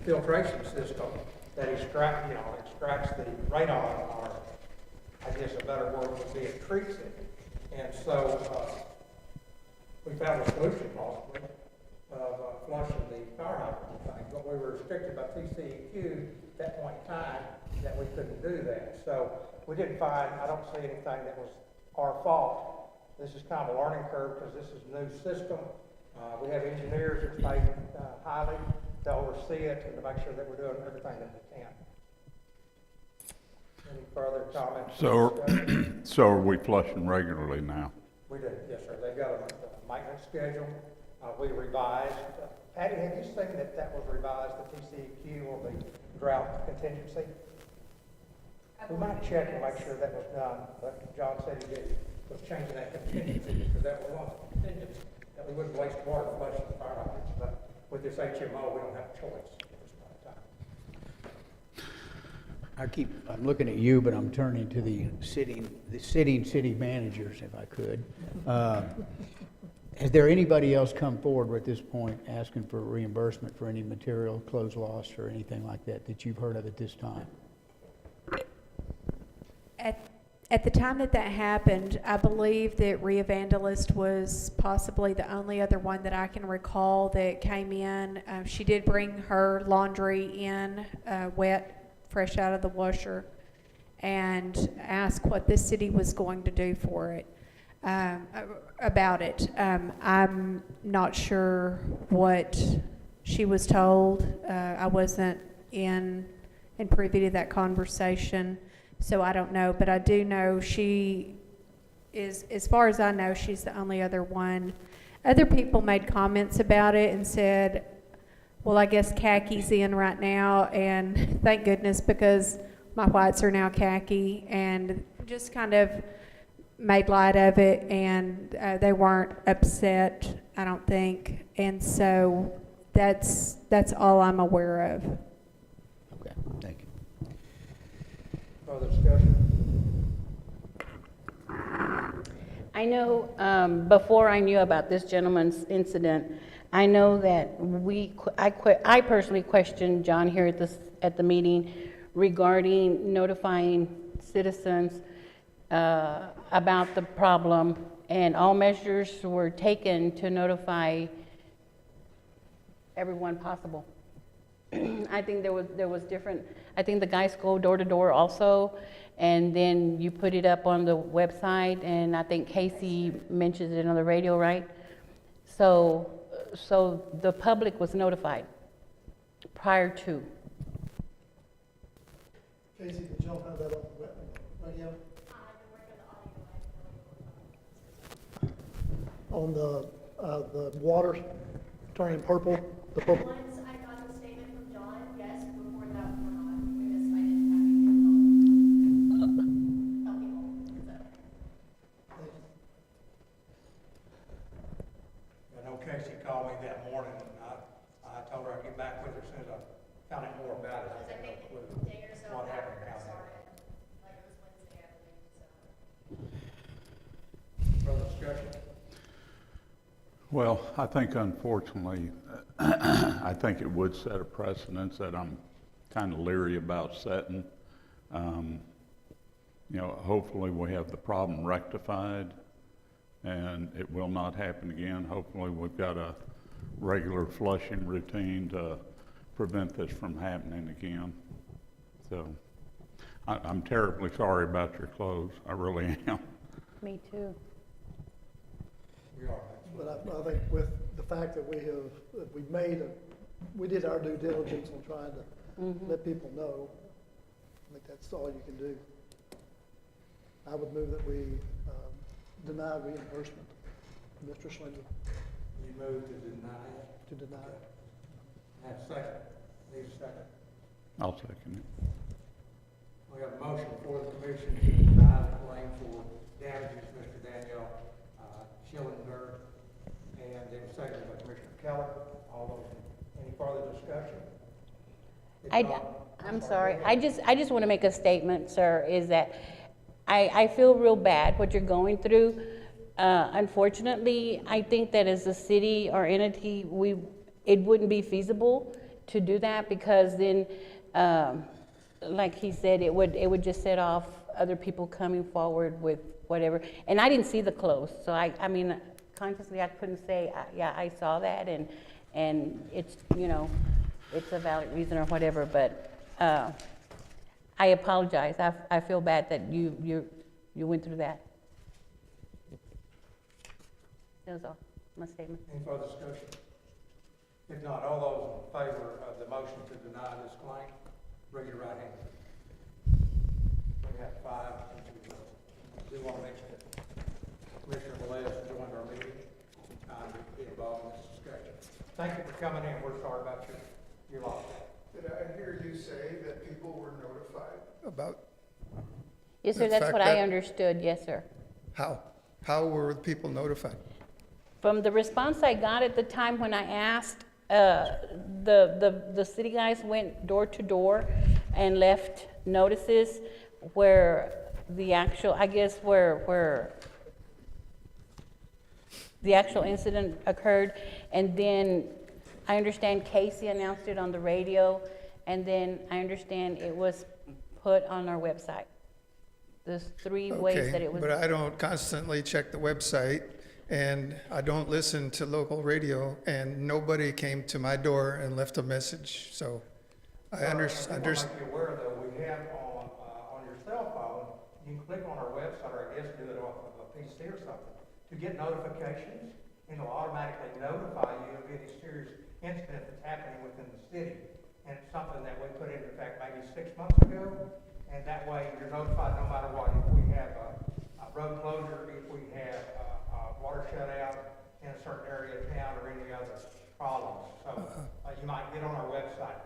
filtration system that extracts the radon, or I guess a better word would be it treats it. And so we found a solution possibly of flushing the fire hydrant thing, but we were restricted by TCEQ at that point in time that we couldn't do that. So we didn't find, I don't see anything that was our fault. This is kind of a learning curve because this is a new system. We have engineers that's paid highly to oversee it and to make sure that we're doing everything that we can. Any further comments? So are we flushing regularly now? We do, yes, sir. They've got a maintenance schedule. We revised. Patty, have you seen that was revised, the TCEQ or the drought contingency? We might check and make sure that was done, but John said he did, was changing that contingency because that was one contingency, that we wouldn't waste water flushing the fire hydrants. But with this HMO, we don't have a choice at this point in time. I'm looking at you, but I'm turning to the sitting city managers, if I could. Has there anybody else come forward at this point asking for reimbursement for any material, clothes loss, or anything like that you've heard of at this time? At the time that happened, I believe that Re-Evangelist was possibly the only other one that I can recall that came in. She did bring her laundry in wet, fresh out of the washer, and ask what the city was going to do for it, about it. I'm not sure what she was told. I wasn't in privy to that conversation. So I don't know, but I do know she is, as far as I know, she's the only other one. Other people made comments about it and said, well, I guess khaki's in right now, and thank goodness, because my whites are now khaki, and just kind of made light of it, and they weren't upset, I don't think. And so that's all I'm aware of. Okay, thank you. Further discussion? I know before I knew about this gentleman's incident, I know that I personally questioned John here at the meeting regarding notifying citizens about the problem, and all measures were taken to notify everyone possible. I think there was different. I think the guys go door to door also, and then you put it up on the website, and I think Casey mentions it on the radio, right? So the public was notified prior to. Casey, did y'all have that on the radio? On the water turning purple, the purple. Once I got the statement from John, yes, before that we're not, because I didn't have anything to tell people, so. I know Casey called me that morning, and I told her I'd get back with her as soon as I found out more about it. I Because I had no think clue a day or so what after happened it down started, like it was Wednesday, I believe, so. Further discussion? Well, I think unfortunately, I think it would set a precedence that I'm kind of leery about setting. Hopefully we have the problem rectified and it will not happen again. Hopefully we've got a regular flushing routine to prevent this from happening again. So I'm terribly sorry about your clothes. I really am. Me too. We are. But I think with the fact that we did our due diligence on trying to let people know, I think that's all you can do. I would move that we deny reimbursement. Mr. Schlinger, You move to deny it. to deny it. Have a second. Need a second. I'll second it. We have a motion for the commission to deny the claim for damages, Mr. Daniel Schillinger, and then second by Commissioner Keller. All those, any further discussion? If not, I'm sorry. I just want to make a statement, sir, is that I feel real bad what you're going through. Unfortunately, I think that as a city or entity, it wouldn't be feasible to do that, because then, like he said, it would just set off other people coming forward with whatever. And I didn't see the close, so I mean, consciously, I couldn't say, yeah, I saw that, and it's, you know, it's a valid reason or whatever, but, I apologize. I feel bad that you went through that. That was all, my statement. Any further discussion? If not, all those in favor of the motion to deny this claim, raise your right hand. We have 5. We want to mention that Commissioner Velez joined our meeting, to be involved in this discussion. Thank you for coming in. We're sorry about your loss. Did I hear you say that people were notified about Yes, sir, The that's fact what I that- understood, yes, sir. how? How were people notified? From the response I got at the time when I asked, the city guys went door to door and left notices where the actual, I guess, where the actual incident occurred. And then I understand Casey announced it on the radio, and then I understand it was put on our website. There's 3 ways that it was. But I don't constantly check the website, and I don't listen to local radio, and nobody came to my door and left a message, so I I understand. want to make you aware, though, we have on your cell phone, you can click on our website, or I guess do it off of a PC or something, to get notifications, and it'll automatically notify you of any serious incident that's happening within the city. And it's something that we put into effect maybe 6 months ago, and that way you're notified no matter what. If we have a road closure, if we have water shut out in a certain area of town, or any other problems. So you might get on our website.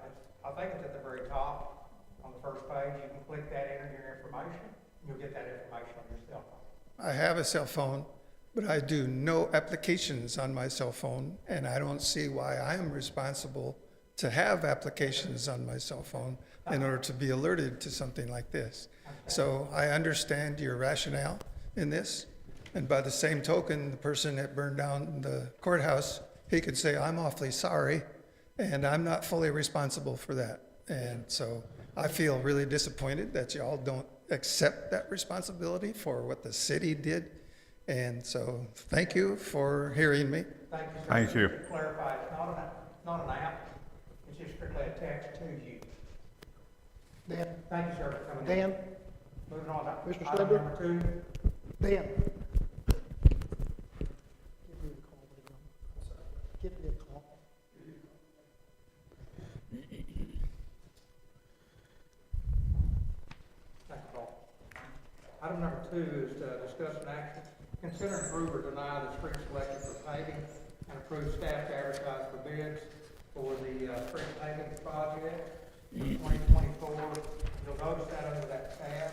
I think it's at the very top on the first page. You can click that, enter your information, and you'll get that information on your cell phone. I have a cell phone, but I do no applications on my cell phone, and I don't see why I am responsible to have applications on my cell phone in order to be alerted to something like this. So I understand your rationale in this, and by the same token, the person that burned down the courthouse, he could say, I'm awfully sorry, and I'm not fully responsible for that. And so I feel really disappointed that y'all don't accept that responsibility for what the city did. And so thank you for hearing me. Thank you, sir. Thank you. To clarify, it's not an app. It's just strictly a text to you. Dan, Thank you, sir, for coming in. Dan, Moving on to Mr. item Slender? number 2. Dan. Give me the call, William. Give me a call. Thank you, Paul. Item number 2 is to discuss an action, consider and approve or deny the street selected for paving, and approve staff to advertise for bids for the street paving project in 2024. You'll notice that under that tab,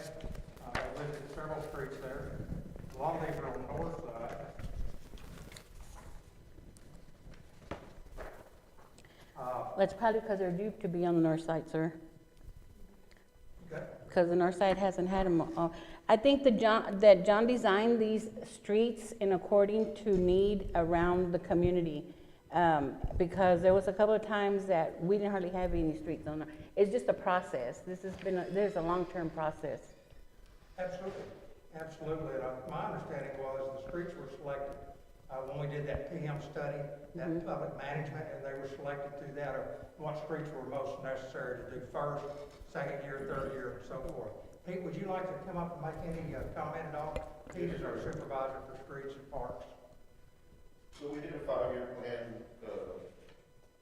I listed several streets there. A lot of these are on the north side. That's probably because they're due to be on the north side, sir. Okay. Because the north side hasn't had them. I think that John designed these streets in according to need around the community. Because there was a couple of times that we didn't hardly have any streets on there. It's just a process. There's a long-term process. Absolutely, absolutely. And my understanding was the streets were selected when we did that PM study, that public management, and they were selected through that of what streets were most necessary to do first, second year, third year, and so forth. Pete, would you like to come up and make any comment at all? Pete is our supervisor for streets and parks. So we did a 5-year plan,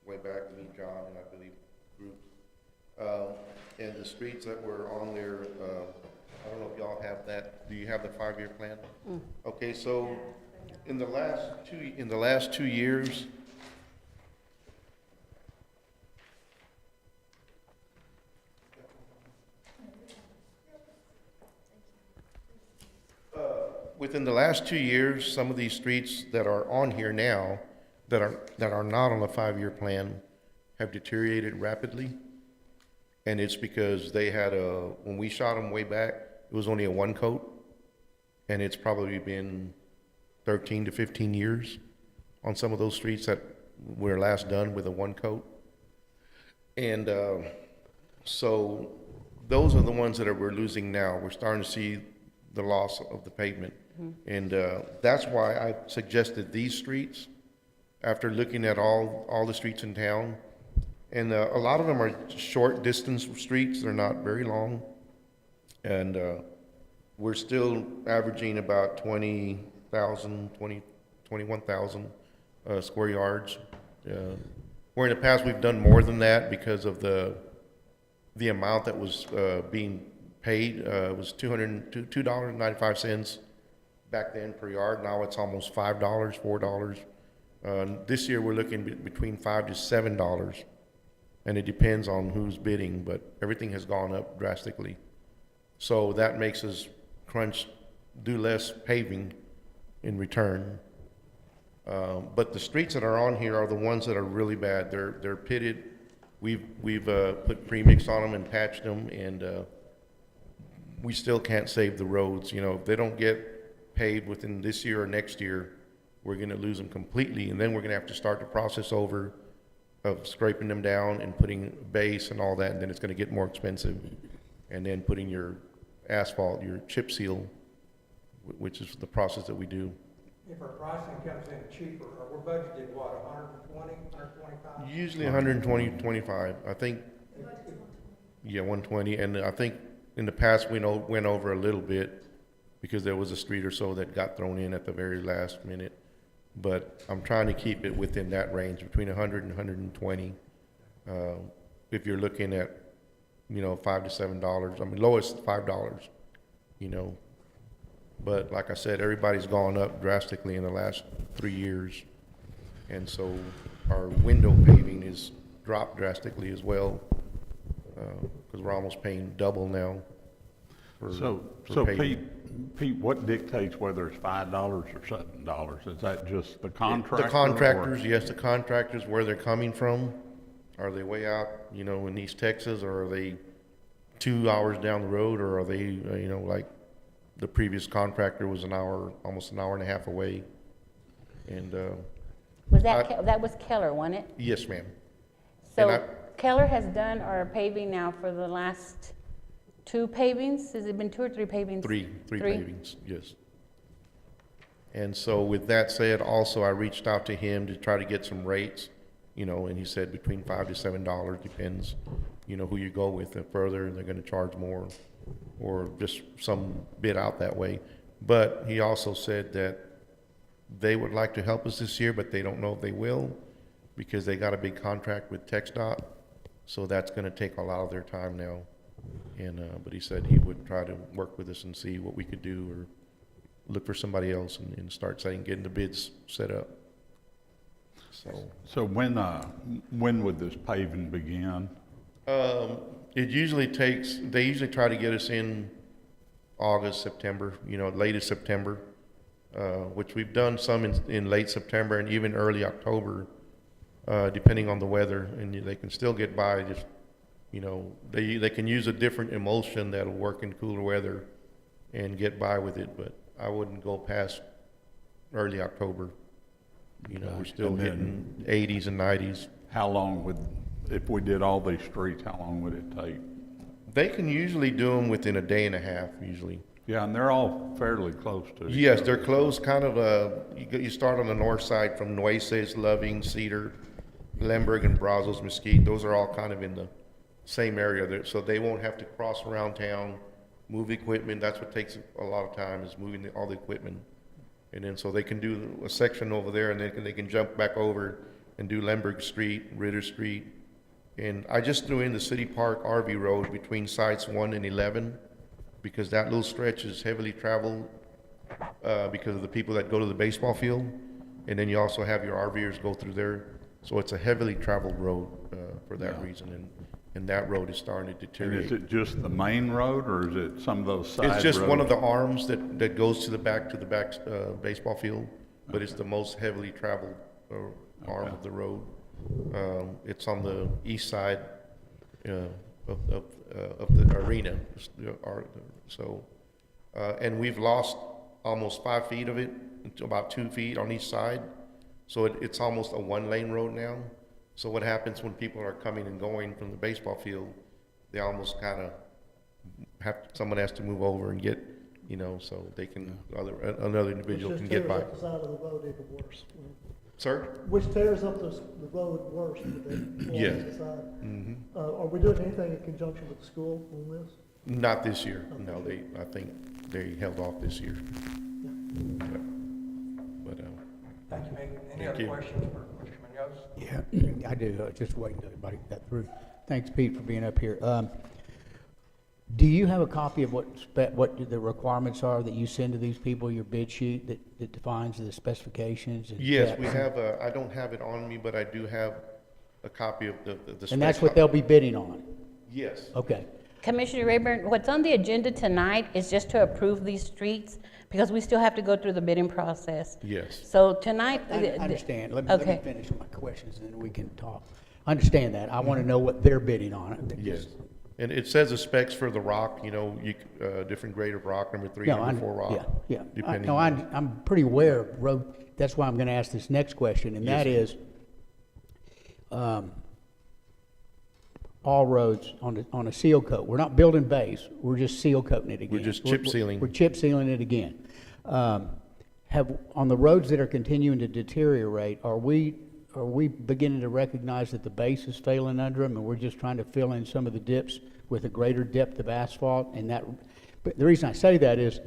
way back to meet John and I believe groups. And the streets that were on there, I don't know if y'all have that. Do you have the 5-year plan? Okay, so in the last 2 years, within the last 2 years, some of these streets that are on here now, that are not on the 5-year plan, have deteriorated rapidly. And it's because they had when we shot them way back, it was only a 1 coat. And it's probably been 13 to 15 years on some of those streets that were last done with a 1 coat. And so those are the ones that we're losing now. We're starting to see the loss of the pavement. And that's why I suggested these streets after looking at all the streets in town. And a lot of them are short distance streets. They're not very long. And we're still averaging about 21,000 square yards. Where in the past, we've done more than that because of the amount that was being paid. It was $2.95 back then per yard. Now it's almost $5, $4. This year, we're looking between $5 to $7, and it depends on who's bidding, but everything has gone up drastically. So that makes us do less paving in return. But the streets that are on here are the ones that are really bad. They're pitted. We've put premix on them and patched them, and we still can't save the roads. You know, if they don't get paved within this year or next year, we're going to lose them completely, and then we're going to have to start the process over of scraping them down and putting base and all that, and then it's going to get more expensive. And then putting your asphalt, your chip seal, which is the process that we do. If our pricing comes in cheaper, we're budgeted, what, 120, 125? Usually 120, 25. I think, yeah, 120. And I think in the past we went over a little bit because there was a street or so that got thrown in at the very last minute. But I'm trying to keep it within that range, between 100 and 120. If you're looking at, you know, $5 to $7. I mean, lowest $5, you know. But like I said, everybody's gone up drastically in the last 3 years. And so our window paving is dropped drastically as well, because we're almost paying double now. So paving. Pete, what dictates whether it's $5 or $7? Is that just the contractor? The contractors, yes, the contractors, where they're coming from. Are they way out, you know, in East Texas, or are they 2 hours down the road, or are they, you know, like the previous contractor was almost an hour and a half away. And, Was that was Keller, wasn't it? yes, ma'am. So Keller has done our paving now for the last 2 pavings? Has it been 2 or 3 pavings? Three pavings, yes. And so with that said, also I reached out to him to try to get some rates, you know, and he said between $5 to $7, depends, you know, who you go with. If further, they're gonna charge more, or just some bid out that way. But he also said that they would like to help us this year, but they don't know if they will, because they got a big contract with TxDOT, so that's gonna take a lot of their time now. And, but he said he would try to work with us and see what we could do, or look for somebody else and start getting the bids set up. So when would this paving begin? It usually takes, they usually try to get us in August, September, you know, latest September, which we've done some in late September and even early October, depending on the weather, and they can still get by. Just, you know, they can use a different emulsion that'll work in cooler weather and get by with it, but I wouldn't go past early October. You know, we're still hitting 80s and 90s. How long if we did all these streets, how long would it take? They can usually do them within a day and a half, usually. Yeah, and they're all fairly close to each Yes, other. they're close, kind of, you start on the north side from Nueces, Loving, Cedar, Lemberg, and Brazos, Mesquite. Those are all kind of in the same area there, so they won't have to cross around town, move equipment. That's what takes a lot of time, is moving all the equipment. And then so they can do a section over there, and then they can jump back over and do Lemberg Street, Ritter Street. And I just threw in the City Park RV Road between sites 1 and 11, because that little stretch is heavily traveled because of the people that go to the baseball field. And then you also have your RVers go through there. So it's a heavily traveled road for that reason. And that road is starting to And deteriorate. is it just the main road, or is it some of those side roads? It's just one of the arms that goes to the back baseball field, but it's the most heavily traveled arm of the road. It's on the east side of the arena. So, and we've lost almost 5 feet of it, about 2 feet on each side. So it's almost a 1-lane road now. So what happens when people are coming and going from the baseball field, they almost kind of someone has to move over and get, you know, so they can, another individual can get by. Which just tears up the side of the road even worse. Sir? Which tears up the road worse with the wall Yes. on the side. Mhm. Are we doing anything in conjunction with the school on this? Not this year. No, I think they held off this year. But, Thank you, Megan. Any Thank other you. questions for Mr. Munoz? Yeah, I do, just waiting till everybody got through. Thanks, Pete, for being up here. Do you have a copy of what the requirements are that you send to these people, your bid sheet that defines the specifications? And yes, we depths? have I don't have it on me, but I do have a copy of the And that's spec what copy. they'll be bidding on? Yes. Okay. Commissioner Rayburn, what's on the agenda tonight is just to approve these streets, because we still have to go through the bidding process. Yes. So tonight. I understand. Let me Okay. finish my questions, and then we can talk. I understand that. I want to know what they're bidding on. Yes. And it says the specs for the rock, you know, different grade of rock, number 3, No, number 4 rock. Yeah. Depending. No, I'm pretty aware of road, that's why I'm going to ask this next question, and Yes, that is, all roads on a seal coat. We're not building base, we're just seal coating it again. We're just chip sealing. We're chip sealing it again. On the roads that are continuing to deteriorate, are we beginning to recognize that the base is failing under them, and we're just trying to fill in some of the dips with a greater depth of asphalt? But the reason I say that is,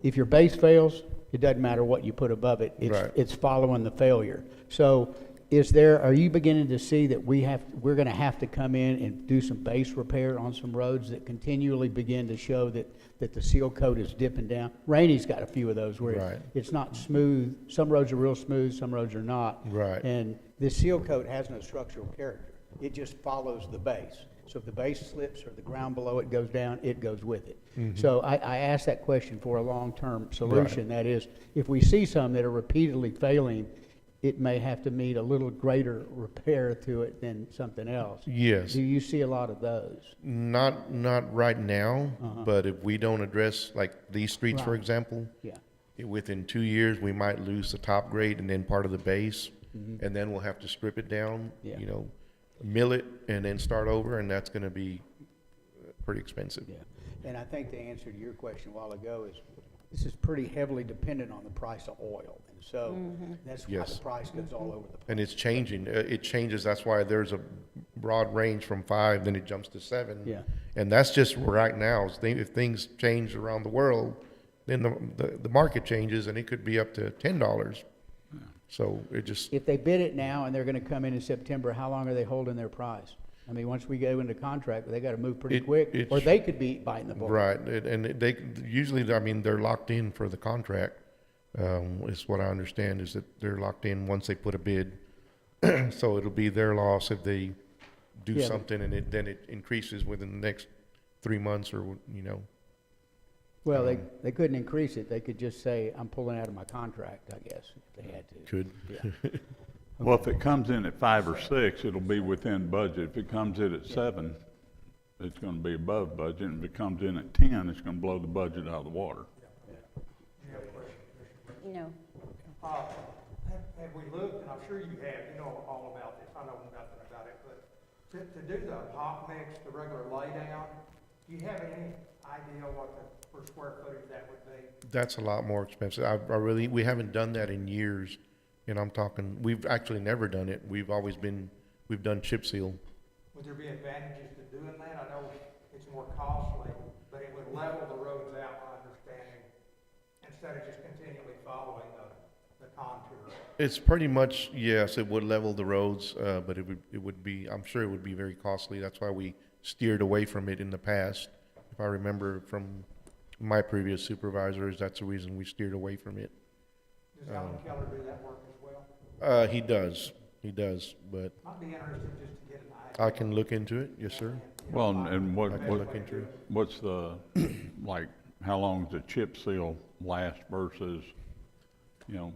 if your base fails, it doesn't matter what you put above it. Right. It's following the failure. So are you beginning to see that we're gonna have to come in and do some base repair on some roads that continually begin to show that the seal coat is dipping down? Rainey's got a few of those where Right. it's not smooth. Some roads are real smooth, some roads are not. Right. And the seal coat has no structural character. It just follows the base. So if the base slips or the ground below it goes down, it goes with it. So I asked that question for a long-term solution. That is, if we see some that are repeatedly failing, it may have to meet a little greater repair to it than something else. Yes. Do you see a lot of those? Not right now, but if we don't address, like these streets, for Right. example, Yeah. within 2 years, we might lose the top grade and then part of the base, and then we'll have to strip it down, Yeah. you know, mill it, and then start over, and that's gonna be pretty expensive. Yeah. And I think the answer to your question a while ago is, this is pretty heavily dependent on the price of oil. And so that's why Yes. the price goes all over the place. And it's changing, it changes, that's why there's a broad range from 5, then it jumps to 7. Yeah. And that's just right now, if things change around the world, then the market changes, and it could be up to $10. So it just, If they bid it now and they're gonna come in September, how long are they holding their price? I mean, once we go into contract, they gotta move pretty quick, or it's- they could be biting the bullet. right, and they, usually, I mean, they're locked in for the contract, is what I understand, is that they're locked in once they put a bid. So it'll be their loss if they do Yeah, but- something, and then it increases within the next 3 months, or, you know. Well, they couldn't increase it, they could just say, I'm pulling out of my contract, I guess, if they had to. Could. Yeah. Well, if it comes in at 5 or 6, it'll be within budget. If it comes in at 7, it's gonna be above budget, and if it comes in at 10, it's gonna blow the budget out of the water. Any other questions, Commissioner? No. Have we looked, and I'm sure you have, you know all about this, I know nothing about it, but to do the hot mix, the regular laydown, do you have any idea what the per square footage that would be? That's a lot more expensive. We haven't done that in years, and I'm talking, we've actually never done it. We've done chip seal. Would there be advantages to doing that? I know it's more costly, but it would level the roads out, my understanding, instead of just continually following the contour. It's pretty much, yes, it would level the roads, but it would be, I'm sure it would be very costly. That's why we steered away from it in the past. If I remember from my previous supervisors, that's the reason we steered away from it. Does Alan Keller do that work as well? He does, but Might be interested just to get an idea. I can look into it, yes, sir. Well, and I can look into it. what's the, like, how long does the chip seal last versus, you know?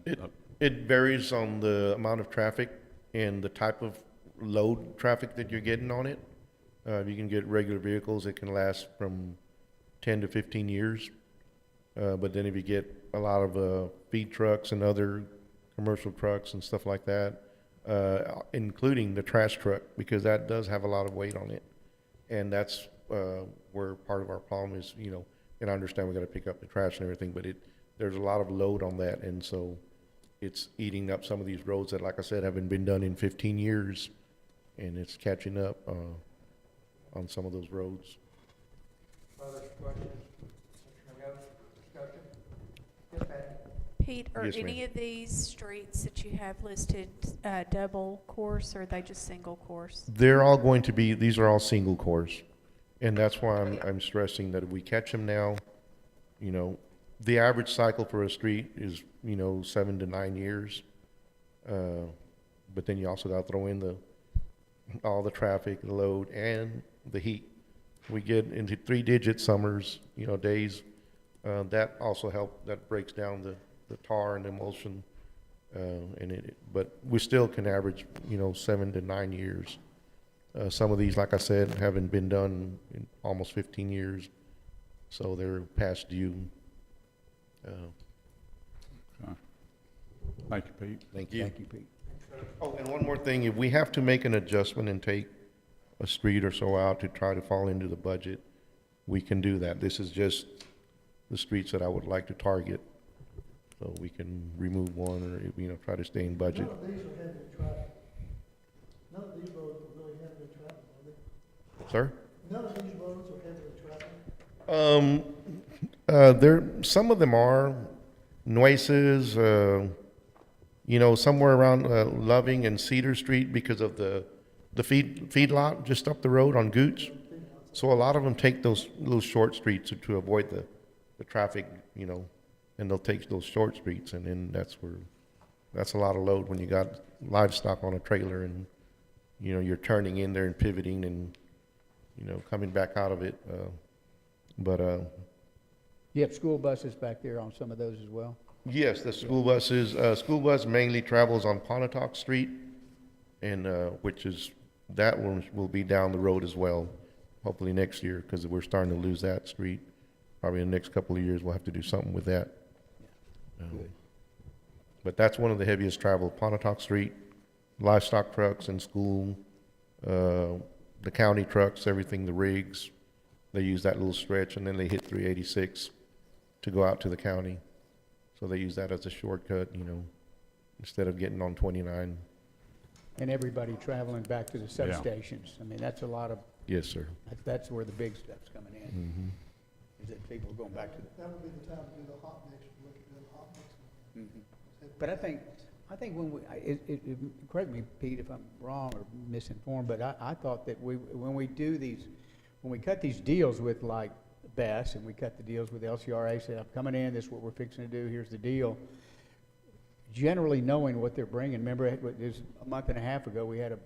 It varies on the amount of traffic and the type of load traffic that you're getting on it. If you can get regular vehicles, it can last from 10 to 15 years. But then if you get a lot of feed trucks and other commercial trucks and stuff like that, including the trash truck, because that does have a lot of weight on it. And that's, where part of our problem is, you know, and I understand we gotta pick up the trash and everything, but there's a lot of load on that, and so it's eating up some of these roads that, like I said, haven't been done in 15 years, and it's catching up, on some of those roads. Other questions? Any other discussion? Yes, Patty? Pete, are Yes, ma'am. any of these streets that you have listed, double course, or are they just single course? They're all going to be, these are all single course. And that's why I'm stressing that if we catch them now, you know, the average cycle for a street is, you know, 7 to 9 years. But then you also got to throw in all the traffic, the load, and the heat. We get into 3-digit summers, you know, days. That also that breaks down the tar and emulsion. But we still can average, you know, 7 to 9 years. Some of these, like I said, haven't been done in almost 15 years, so they're past due. Thank you, Pete. Thank you. Thank you, Pete. Oh, and one more thing, if we have to make an adjustment and take a street or so out to try to fall into the budget, we can do that. This is just the streets that I would like to target. So we can remove one or, you know, try to stay in budget. None of these are heavily traveled. None of these roads are really heavily traveled, are they? Sir? None of these roads are heavily traveled. Some of them are Nueces, you know, somewhere around Loving and Cedar Street because of the feed lot just up the road on Gooch. So a lot of them take those short streets to avoid the traffic, you know, and they'll take those short streets, and then that's a lot of load when you got livestock on a trailer and, you know, you're turning in there and pivoting and, you know, coming back out of it. You have school buses back there on some of those as well? Yes, the school bus mainly travels on Pontotoc Street, and, that one will be down the road as well, hopefully next year, because we're starting to lose that street. Probably in the next couple of years, we'll have to do something with that. Good. But that's one of the heaviest travel, Pontotoc Street, livestock trucks and school, the county trucks, everything, the rigs. They use that little stretch, and then they hit 386 to go out to the county. So they use that as a shortcut, you know, instead of getting on 29. And everybody traveling back to the Yeah. substations. I mean, that's a lot of, Yes, sir. that's where the big stuff's coming in, Mm-hmm. is that people are going back to the. That would be the time to do the hot mix, look at doing the hot mix. But I think when correct me, Pete, if I'm wrong or misinformed, but I thought that when we cut these deals with like Best, and we cut the deals with LCRA, said, I'm coming in, this is what we're fixing to do, here's the deal. Generally knowing what they're bringing, remember, it was a month and a half ago, we had a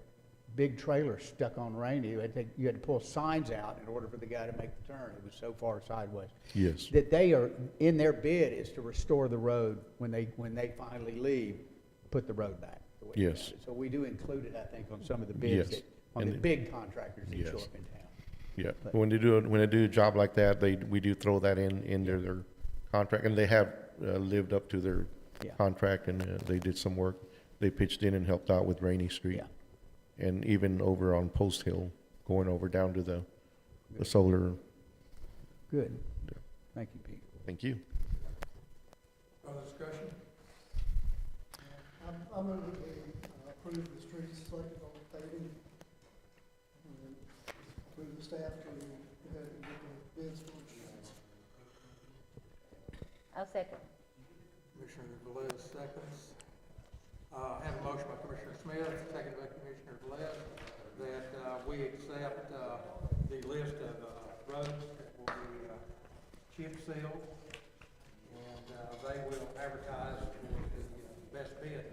big trailer stuck on Rainy. You had to pull signs out in order for the guy to make the turn. It was so far sideways. Yes. That they are, in their bid is to restore the road when they finally leave, put the road back. the way Yes. it is. So we do include it, I think, on some of the bids, Yes. on And the big contractors that show Yes. up in town. Yeah, But- when they do a job like that, we do throw that in their contract, and they have lived up to their Yeah. contract, and they did some work. They pitched in and helped out with Rainy Street. Yeah. And even over on Post Hill, going over down to the solar. Good. Thank you, Pete. Thank you. Other discussion? I move that we approve the streets selected on paving. And approve the staff to go ahead and get the bids for the streets. I'll second. Commissioner Velez seconds. I have a motion by Commissioner Smith, second by Commissioner Velez, that we accept the list of roads that will be chip sealed, and they will advertise for the best bid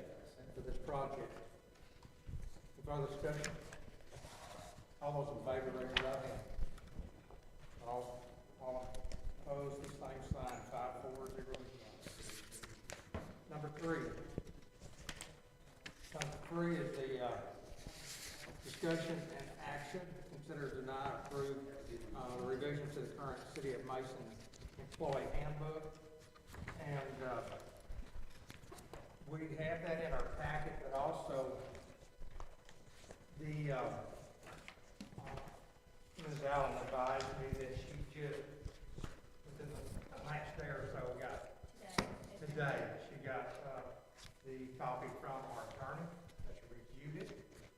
for this project. Any further discussion? All those in favor, raise your right hand. All opposed, the same sign, 5-4-0. Number three is the discussion and action, consider deny, approve the revisions to the current City of Mason employee handbook. And we have that in our packet, but also The, Ms. Allen advised me that she just, within the last day or so, got, today, she got, the copy from our attorney, that she reviewed it.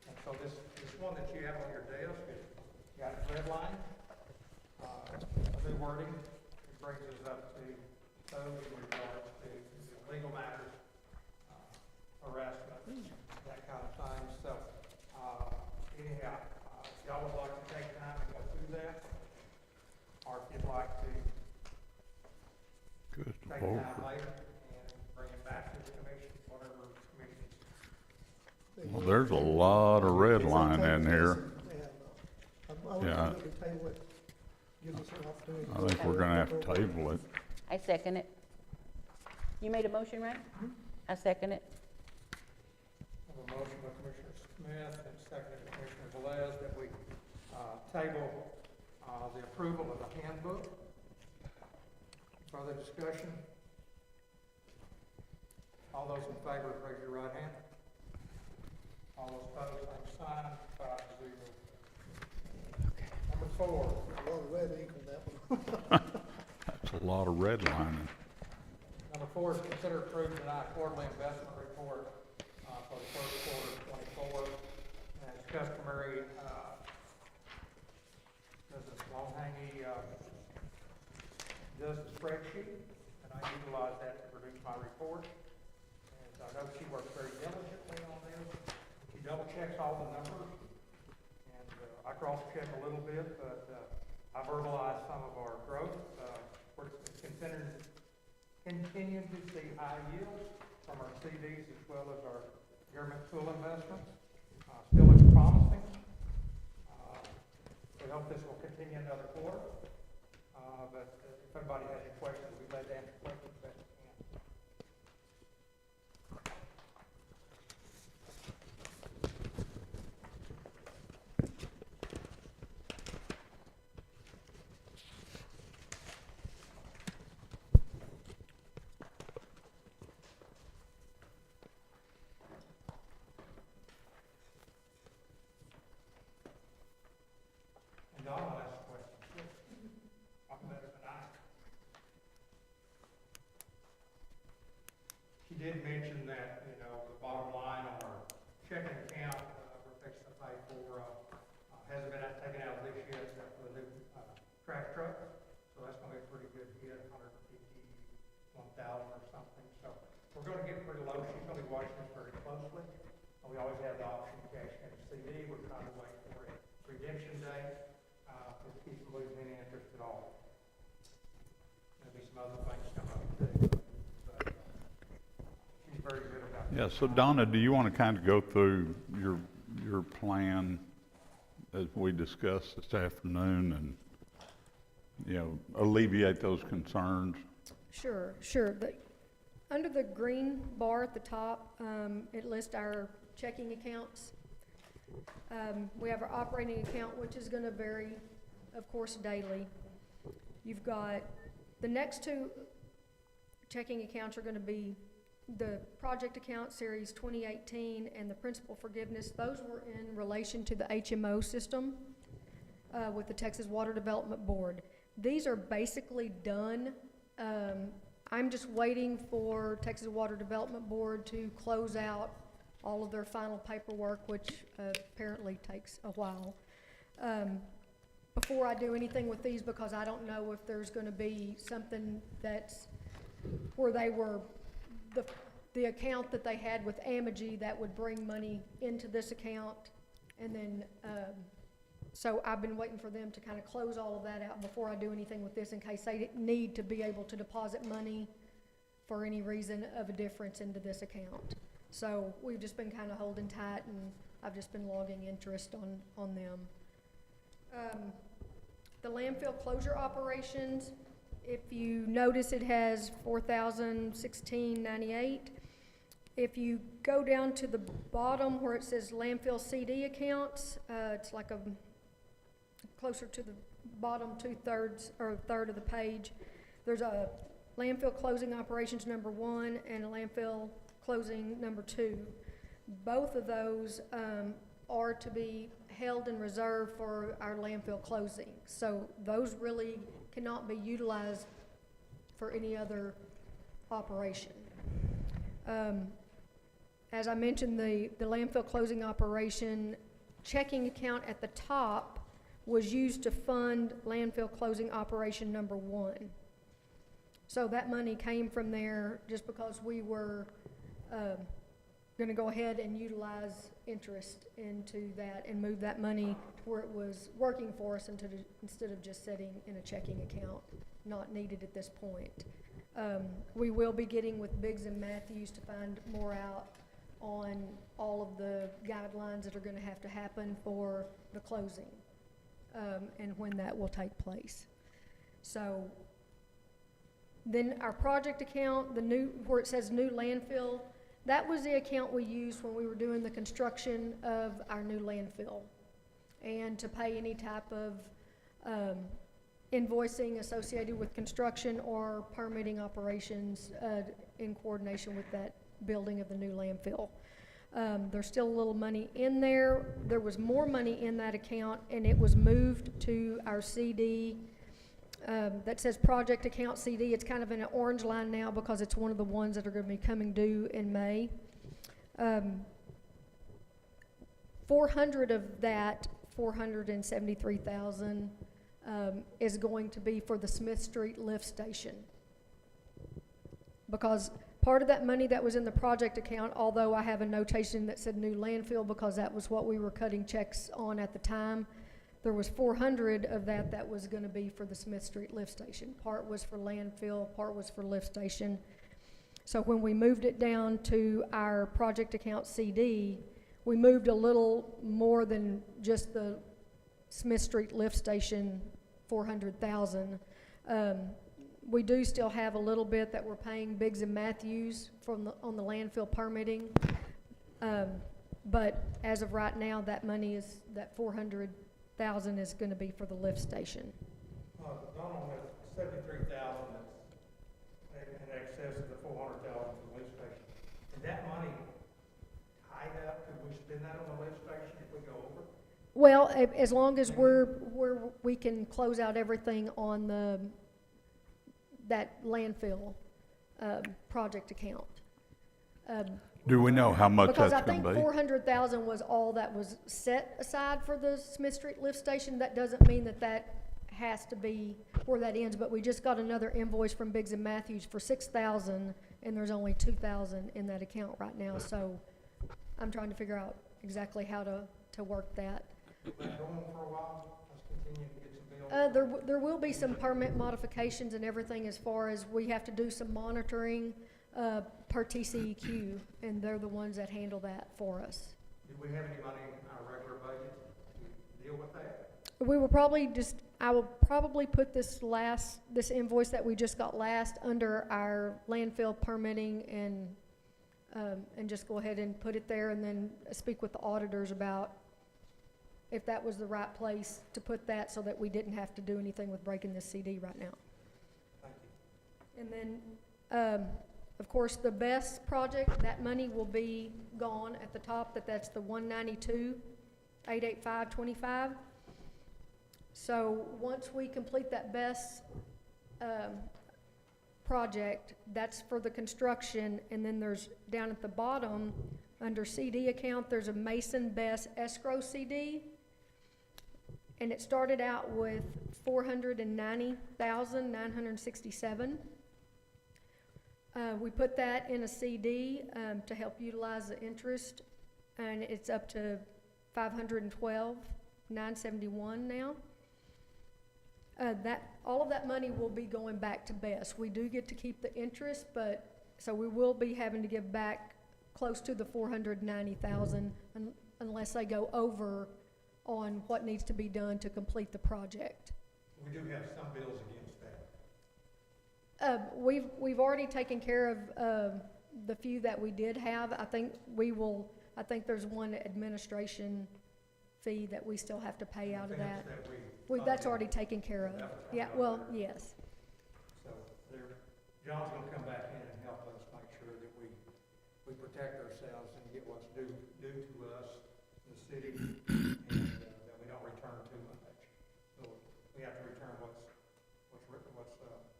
And so this one that you have on your desk, is got a red line, new wording. It brings us up to code in regards to legal matters, harassment, that kind of thing. So, anyhow, if y'all would like to take time to go through that, or if you'd like to Good take Lord. time later and bring it back to the commission, whatever commission. Well, there's a lot of red line in here. I would Yeah. move that we table it, gives us an opportunity. I think we're gonna have to table it. I second it. You made a motion, right? I second it. I have a motion by Commissioner Smith and seconded by Commissioner Velez that we, table, the approval of the handbook. Further discussion? All those in favor, raise your right hand. All those opposed, same sign, 5-0. Number 4, A lot of red ink on that one. That's a lot of red lining. Number 4 is consider approving the quarterly investment report, for the first quarter of 24. And it's customary, Mrs. Longhany, does the spreadsheet, and I utilize that to produce my report. And I know she works very diligently on this. She double checks all the numbers, and I cross check a little bit, but I verbalize some of our growth. We're continuing to see high yields from our CDs as well as our government tool investments. Still looks promising. We hope this will continue another quarter. But if anybody has any questions, we'd like to answer questions best we can. And Don will ask questions. I'm better than I. She did mention that, the bottom line on our checking account, we're fixing to pay for, hasn't been taken out this yet, for the new, track truck. So that's gonna be a pretty good hit, 151,000 or something. So we're gonna get pretty low. She's gonna be watching this very closely. We always have the option to cash in a CD. We're trying to wait for a redemption date, to keep from losing any interest at all. There'll be some other things come up too. But she's very good about that. Yeah, so Donna, do you want to kind of go through your plan as we discussed this afternoon and, alleviate those concerns? Sure. Under the green bar at the top, it lists our checking accounts. We have our operating account, which is gonna vary, of course, daily. You've got, the next two checking accounts are gonna be the project account series 2018 and the principal forgiveness. Those were in relation to the HMO system, with the Texas Water Development Board. These are basically done. I'm just waiting for Texas Water Development Board to close out all of their final paperwork, which apparently takes a while, before I do anything with these, because I don't know if there's gonna be something that's where they were, the account that they had with Amegy that would bring money into this account. And then, so I've been waiting for them to kind of close all of that out before I do anything with this, in case they need to be able to deposit money for any reason of a difference into this account. So we've just been kind of holding tight, and I've just been logging interest on them. The landfill closure operations, if you notice, it has $4,016.98. If you go down to the bottom where it says landfill CD accounts, it's like closer to the bottom 2/3 or a third of the page. There's a landfill closing operations number 1 and a landfill closing number 2. Both of those are to be held in reserve for our landfill closing. So those really cannot be utilized for any other operation. As I mentioned, the landfill closing operation checking account at the top was used to fund landfill closing operation number 1. So that money came from there just because we were gonna go ahead and utilize interest into that and move that money where it was working for us instead of just sitting in a checking account, not needed at this point. We will be getting with Biggs and Matthews to find more out on all of the guidelines that are gonna have to happen for the closing, and when that will take place. So, then our project account, where it says new landfill, that was the account we used when we were doing the construction of our new landfill. And to pay any type of, invoicing associated with construction or permitting operations, in coordination with that building of the new landfill. There's still a little money in there. There was more money in that account, and it was moved to our CD, that says project account CD. It's kind of in an orange line now because it's one of the ones that are gonna be coming due in May. 400 of that, 473,000, is going to be for the Smith Street lift station. Because part of that money that was in the project account, although I have a notation that said new landfill because that was what we were cutting checks on at the time, there was 400 of that was gonna be for the Smith Street lift station. Part was for landfill, part was for lift station. So when we moved it down to our project account CD, we moved a little more than just the Smith Street lift station, 400,000. We do still have a little bit that we're paying Biggs and Matthews on the landfill permitting. But as of right now, that money is, that 400,000 is gonna be for the lift station. Donald has 73,000 that's in excess of the 400,000 for the lift station. Is that money tied up? Could we spend that on the lift station if we go over? Well, as long as we can close out everything on that landfill, project account. Do we know how much Because I that's think gonna be? 400,000 was all that was set aside for the Smith Street lift station. That doesn't mean that has to be where that ends, but we just got another invoice from Biggs and Matthews for 6,000, and there's only 2,000 in that account right now, so I'm trying to figure out exactly how to work that. Let it go on for a while, let's continue to get some bills. There will be some permit modifications and everything as far as we have to do some monitoring, per TCEQ, and they're the ones that handle that for us. Do we have any money in our regular budget to deal with that? We will probably I will probably put this invoice that we just got last under our landfill permitting and just go ahead and put it there and then speak with the auditors about if that was the right place to put that so that we didn't have to do anything with breaking this CD right now. Thank you. And then, of course, the BESS project, that money will be gone at the top, that's the 192,885.25. So once we complete that BESS project, that's for the construction, and then there's down at the bottom under CD account, there's a Mason BESS escrow CD, and it started out with 490,967. We put that in a CD to help utilize the interest, and it's up to 512,971 now. All of that money will be going back to BESS. We do get to keep the interest, so we will be having to give back close to the 490,000 unless they go over on what needs to be done to complete the project. We do have some bills against that. We've already taken care of the few that we did have. I think there's one administration fee that we still have to pay out of that. That's already taken care of. Yeah, well, yes. So John's gonna come back in and help us make sure that we protect ourselves and get what's due to us in the city, and that we don't return too much. So we have to return what's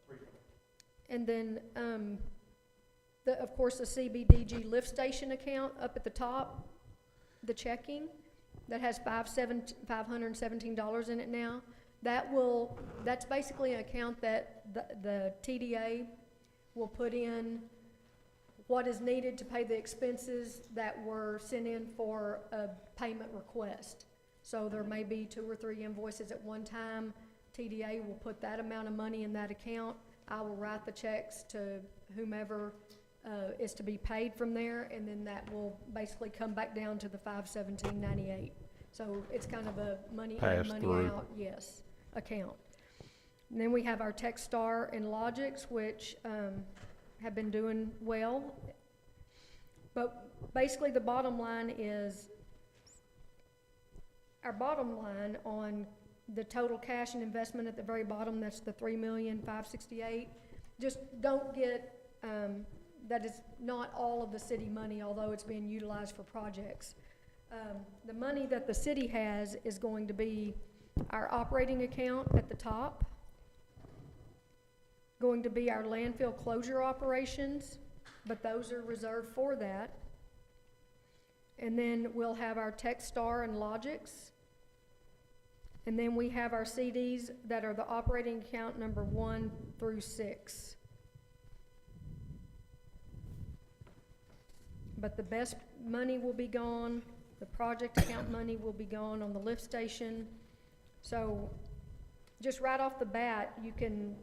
reasonable. And then, of course, the CBDG lift station account up at the top, the checking, that has $517 in it now. That's basically an account that the TDA will put in what is needed to pay the expenses that were sent in for a payment request. So there may be 2 or 3 invoices at one time. TDA will put that amount of money in that account. I will write the checks to whomever is to be paid from there, and then that will basically come back down to the $517.98. So it's kind of a money in, Pass money through. out, yes, account. And then we have our Techstar and Logix, which have been doing well. But basically, the bottom line is, our bottom line on the total cash and investment at the very bottom, that's the $3,568,000. Just don't get, that is not all of the city money, although it's being utilized for projects. The money that the city has is going to be our operating account at the top, going to be our landfill closure operations, but those are reserved for that. And then we'll have our Techstar and Logix. And then we have our CDs that are the operating account number 1 through 6. But the best money will be gone, the project account money will be gone on the lift station. So just right off the bat, you can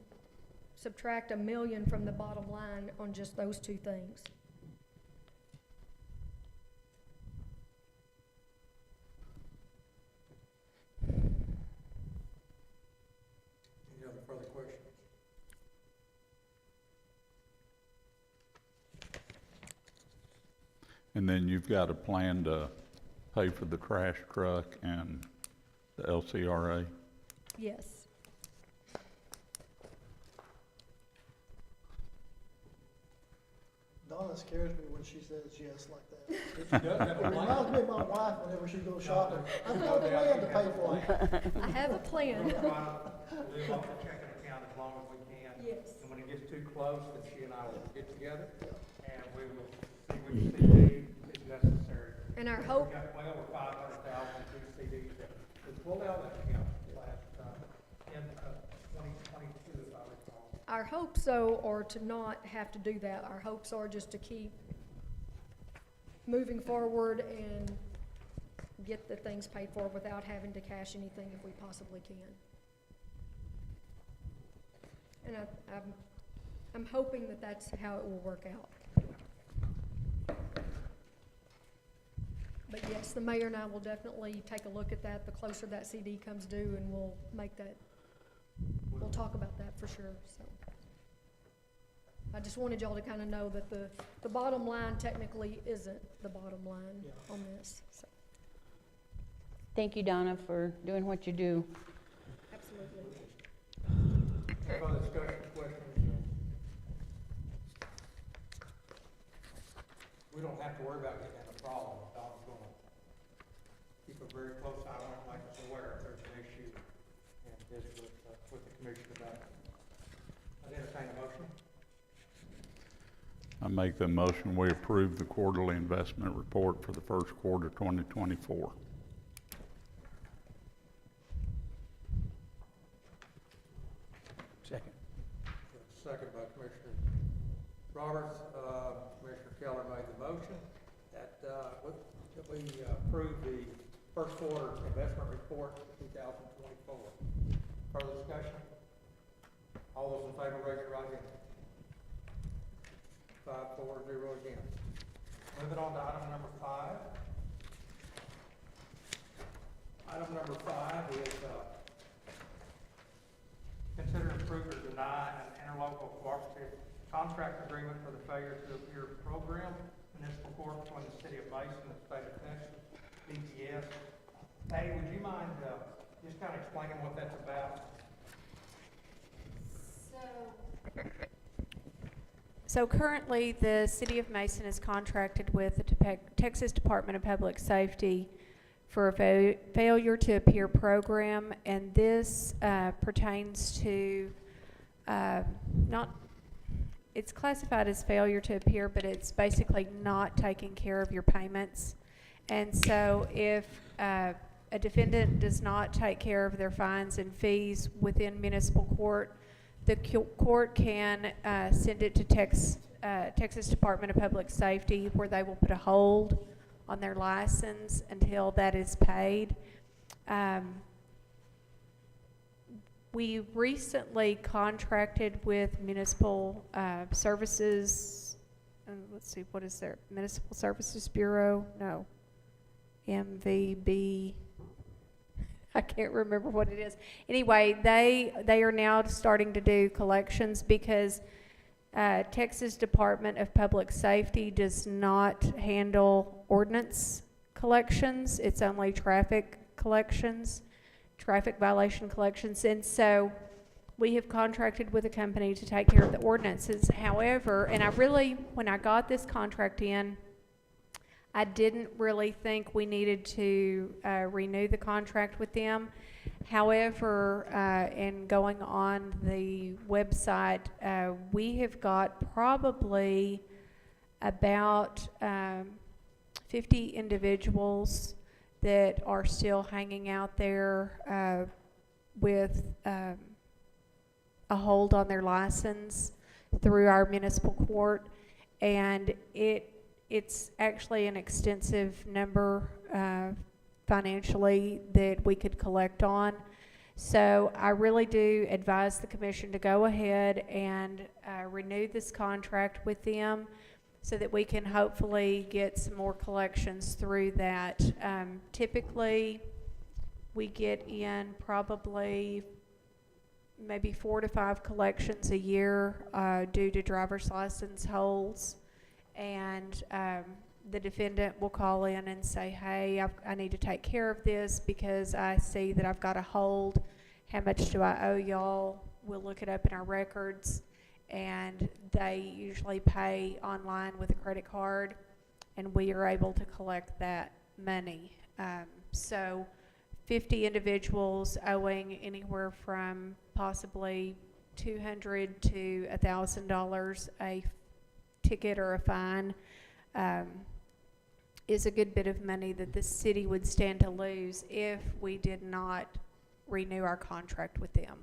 subtract $1 million from the bottom line on just those 2 things. Any other further questions? And then you've got a plan to pay for the trash truck and the LCRA? Yes. Donna scares me when she says yes like that. She does have It a reminds plan. me of my wife whenever she goes shopping. I've got a plan to pay for it. I have a plan. We'll live off the checking account as long as we can. Yes. And when it gets too close, then she and I will get together, and we will see which CD is necessary. And our hope, We got well over 500,000 CDs that was pulled out of that account last, in 2022, if I recall. our hopes though are to not have to do that. Our hopes are just to keep moving forward and get the things paid for without having to cash anything if we possibly can. And I'm hoping that that's how it will work out. But yes, the mayor and I will definitely take a look at that the closer that CD comes due, and we'll make that, we'll talk about that for sure, so. I just wanted y'all to kind of know that the bottom line technically isn't the bottom line on this, so, Thank you, Donna, for doing what you do. absolutely. Any other discussion, questions? We don't have to worry about getting in a problem. Don's gonna keep a very close eye on it, make us aware if there's an issue, and visit with the commission about it. I'd entertain a motion. I make the motion, we approve the quarterly investment report for the first quarter 2024. Second. Second by Commissioner Roberts. Commissioner Keller made the motion that we approve the first quarter investment report for 2024. Further discussion? All those in favor, raise your right hand. 5-4-0 again. Moving on to item number 5. Item number 5 is consider, approve, or deny an interlocal cooperative contract agreement for the failure to appear program, municipal court between the city of Mason and the state of Texas, DPS. Patty, would you mind just kind of explaining what that's about? So currently, the city of Mason is contracted with the Texas Department of Public Safety for a failure to appear program, and this pertains to not, it's classified as failure to appear, but it's basically not taking care of your payments. And so if a defendant does not take care of their fines and fees within municipal court, the court can send it to Texas Department of Public Safety, where they will put a hold on their license until that is paid. We recently contracted with Municipal Services, let's see, what is there? Municipal Services Bureau? No. MVB. I can't remember what it is. Anyway, they are now starting to do collections because Texas Department of Public Safety does not handle ordinance collections. It's only traffic collections, traffic violation collections. And so we have contracted with a company to take care of the ordinances. However, and when I got this contract in, I didn't really think we needed to renew the contract with them. However, in going on the website, we have got probably about 50 individuals that are still hanging out there with a hold on their license through our municipal court, and it's actually an extensive number financially that we could collect on. So I really do advise the commission to go ahead and renew this contract with them so that we can hopefully get some more collections through that. Typically, we get in probably maybe 4 to 5 collections a year due to driver's license holds. And the defendant will call in and say, hey, I need to take care of this because I see that I've got a hold. How much do I owe y'all? We'll look it up in our records. And they usually pay online with a credit card, and we are able to collect that money. So 50 individuals owing anywhere from possibly $200 to $1,000 a ticket or a fine is a good bit of money that the city would stand to lose if we did not renew our contract with them.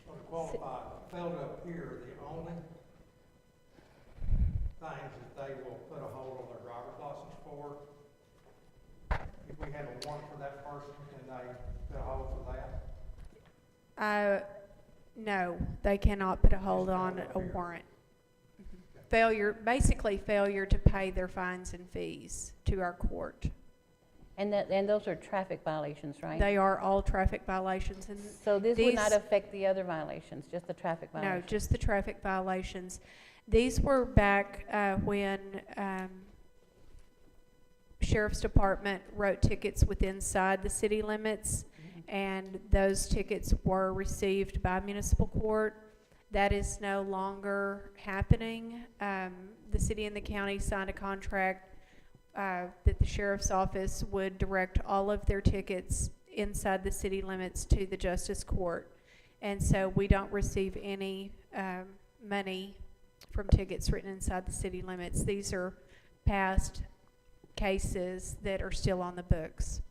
So to qualify, fail to appear, the only things that they will put a hold on their driver's license for, if we had a warrant for that person, can they put a hold for that? No, they cannot put a hold on a warrant. Basically failure to pay their fines and fees to our court. And those are traffic violations, right? They are all traffic violations. And so this would not affect the other violations, just the traffic violations? No, just the traffic violations. These were back when Sheriff's Department wrote tickets within inside the city limits, and those tickets were received by municipal court. That is no longer happening. The city and the county signed a contract that the sheriff's office would direct all of their tickets inside the city limits to the justice court. And so we don't receive any money from tickets written inside the city limits. These are past cases that are still on the books.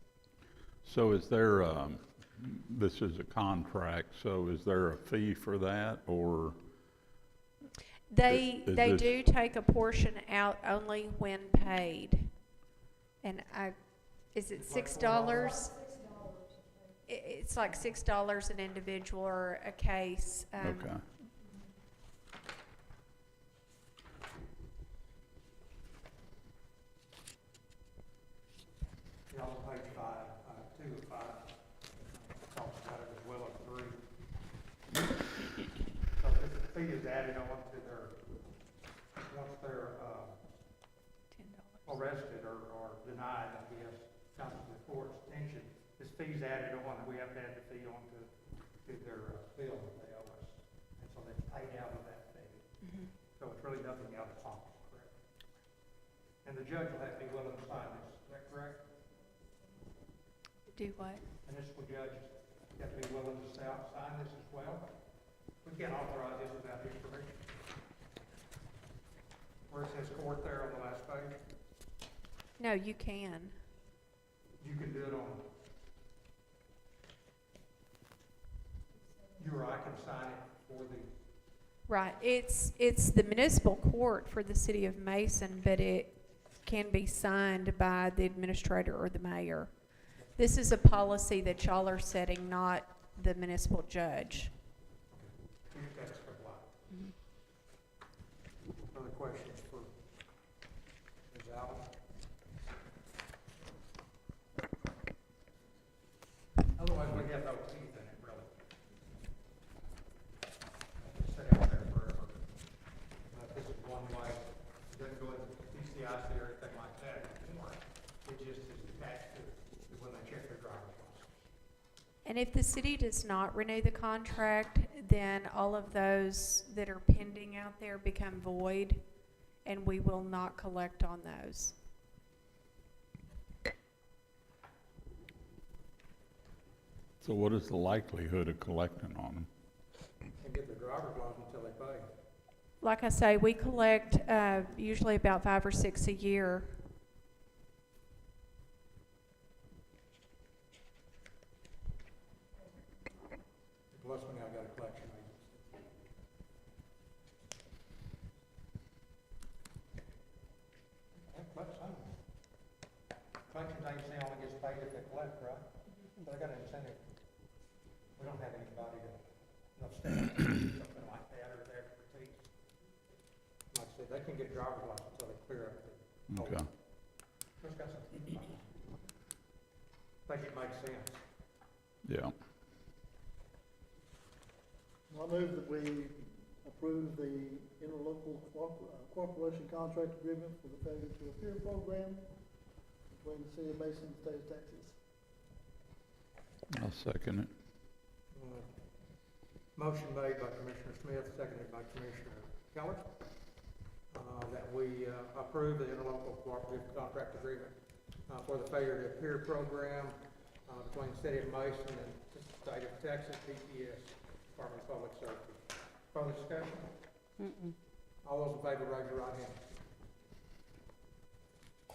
So is there, this is a contract, so is there a fee for that, or? They do take a portion out only when paid. And is it $6? It's like $6 an individual or a case. Okay. On page 5, 2 of 5, talks about it as well as 3. So this fee is added on to their, once they're arrested or denied, I guess, comes to the court's attention, this fee's added on, and we have to add the fee on to their bill that they owe us. And so they pay out of that fee. Mm-hmm. So it's really nothing out of pocket, correct? And the judge will have to be willing to sign this, is that correct? Do what? Municipal judges have to be willing to sign this as well. We can't authorize this without his permission. Where it says court there on the last page, No, you can. you can do it on, you or I can sign it for the, Right, it's the municipal court for the city of Mason, but it can be signed by the administrator or the mayor. This is a policy that y'all are setting, not the municipal judge. you that's comply. Other questions for Ms. Allen? Otherwise, we have no teeth in it, really. It's sit out there forever. This is one way, it doesn't go into DCIC or anything like that anymore. It just is attached to when they check their driver's license. And if the city does not renew the contract, then all of those that are pending out there become void, and we will not collect on those. So what is the likelihood of collecting on them? And get their driver's license until they pay. Like I say, we collect usually about 5 or 6 a year. Plus, we now got a collection agency. Collect some. Collection agency only gets paid if they collect, right? But I got an incentive. We don't have anybody to, no staff, something like that, or their expertise. Like I said, they can get driver's license until they clear up the. Okay. Just got some. Think it makes sense. Yeah. I move that we approve the interlocal cooperation contract agreement for the failure to appear program between the city of Mason and the state of Texas. I'll second it. Motion made by Commissioner Smith, seconded by Commissioner Keller, that we approve the interlocal cooperative contract agreement for the failure to appear program between the city of Mason and the state of Texas, DPS, Department of Public Safety. Further discussion? Mm-mm. All those in favor, raise your right hand.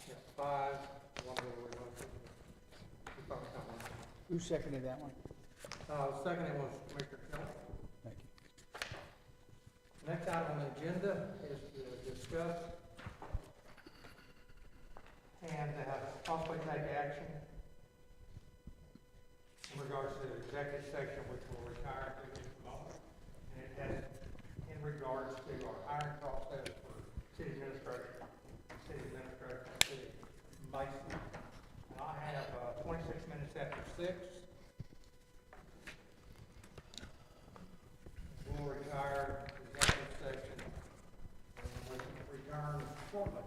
Yes, 5, one little remotion. You probably got one. Who seconded that one? Second was Commissioner Keller. Thank you. Next item on the agenda is to discuss and possibly take action in regards to the executive section, which will retire in just a moment. And it has in regards to our hiring process for city administrator, city Mason. And I have 26 minutes after 6. We'll retire the executive section and we'll return shortly.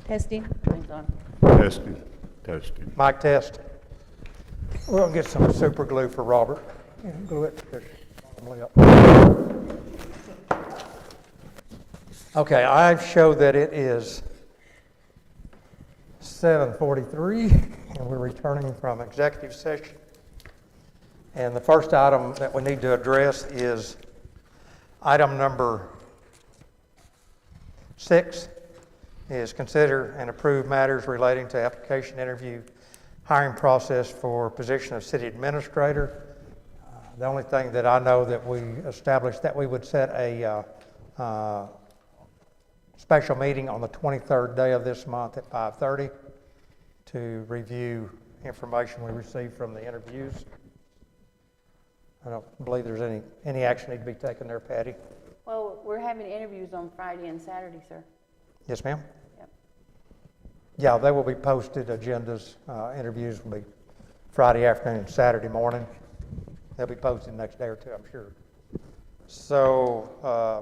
Testing. Mine's on. Testing, testing. Mic test. We're gonna get some super glue for Robert. Yeah, glue it. Just probably up. Okay, I show that it is 7:43, and we're returning from executive session. And the first item that we need to address is item number 6, is consider and approve matters relating to application interview hiring process for position of city administrator. The only thing that I know that we established that we would set a special meeting on the 23rd day of this month at 5:30 to review information we received from the interviews. I don't believe there's any action need to be taken there, Patty. Well, we're having interviews on Friday and Saturday, sir. Yes, ma'am? Yep. Yeah, they will be posted agendas. Interviews will be Friday afternoon and Saturday morning. They'll be posted the next day or two, I'm sure. So,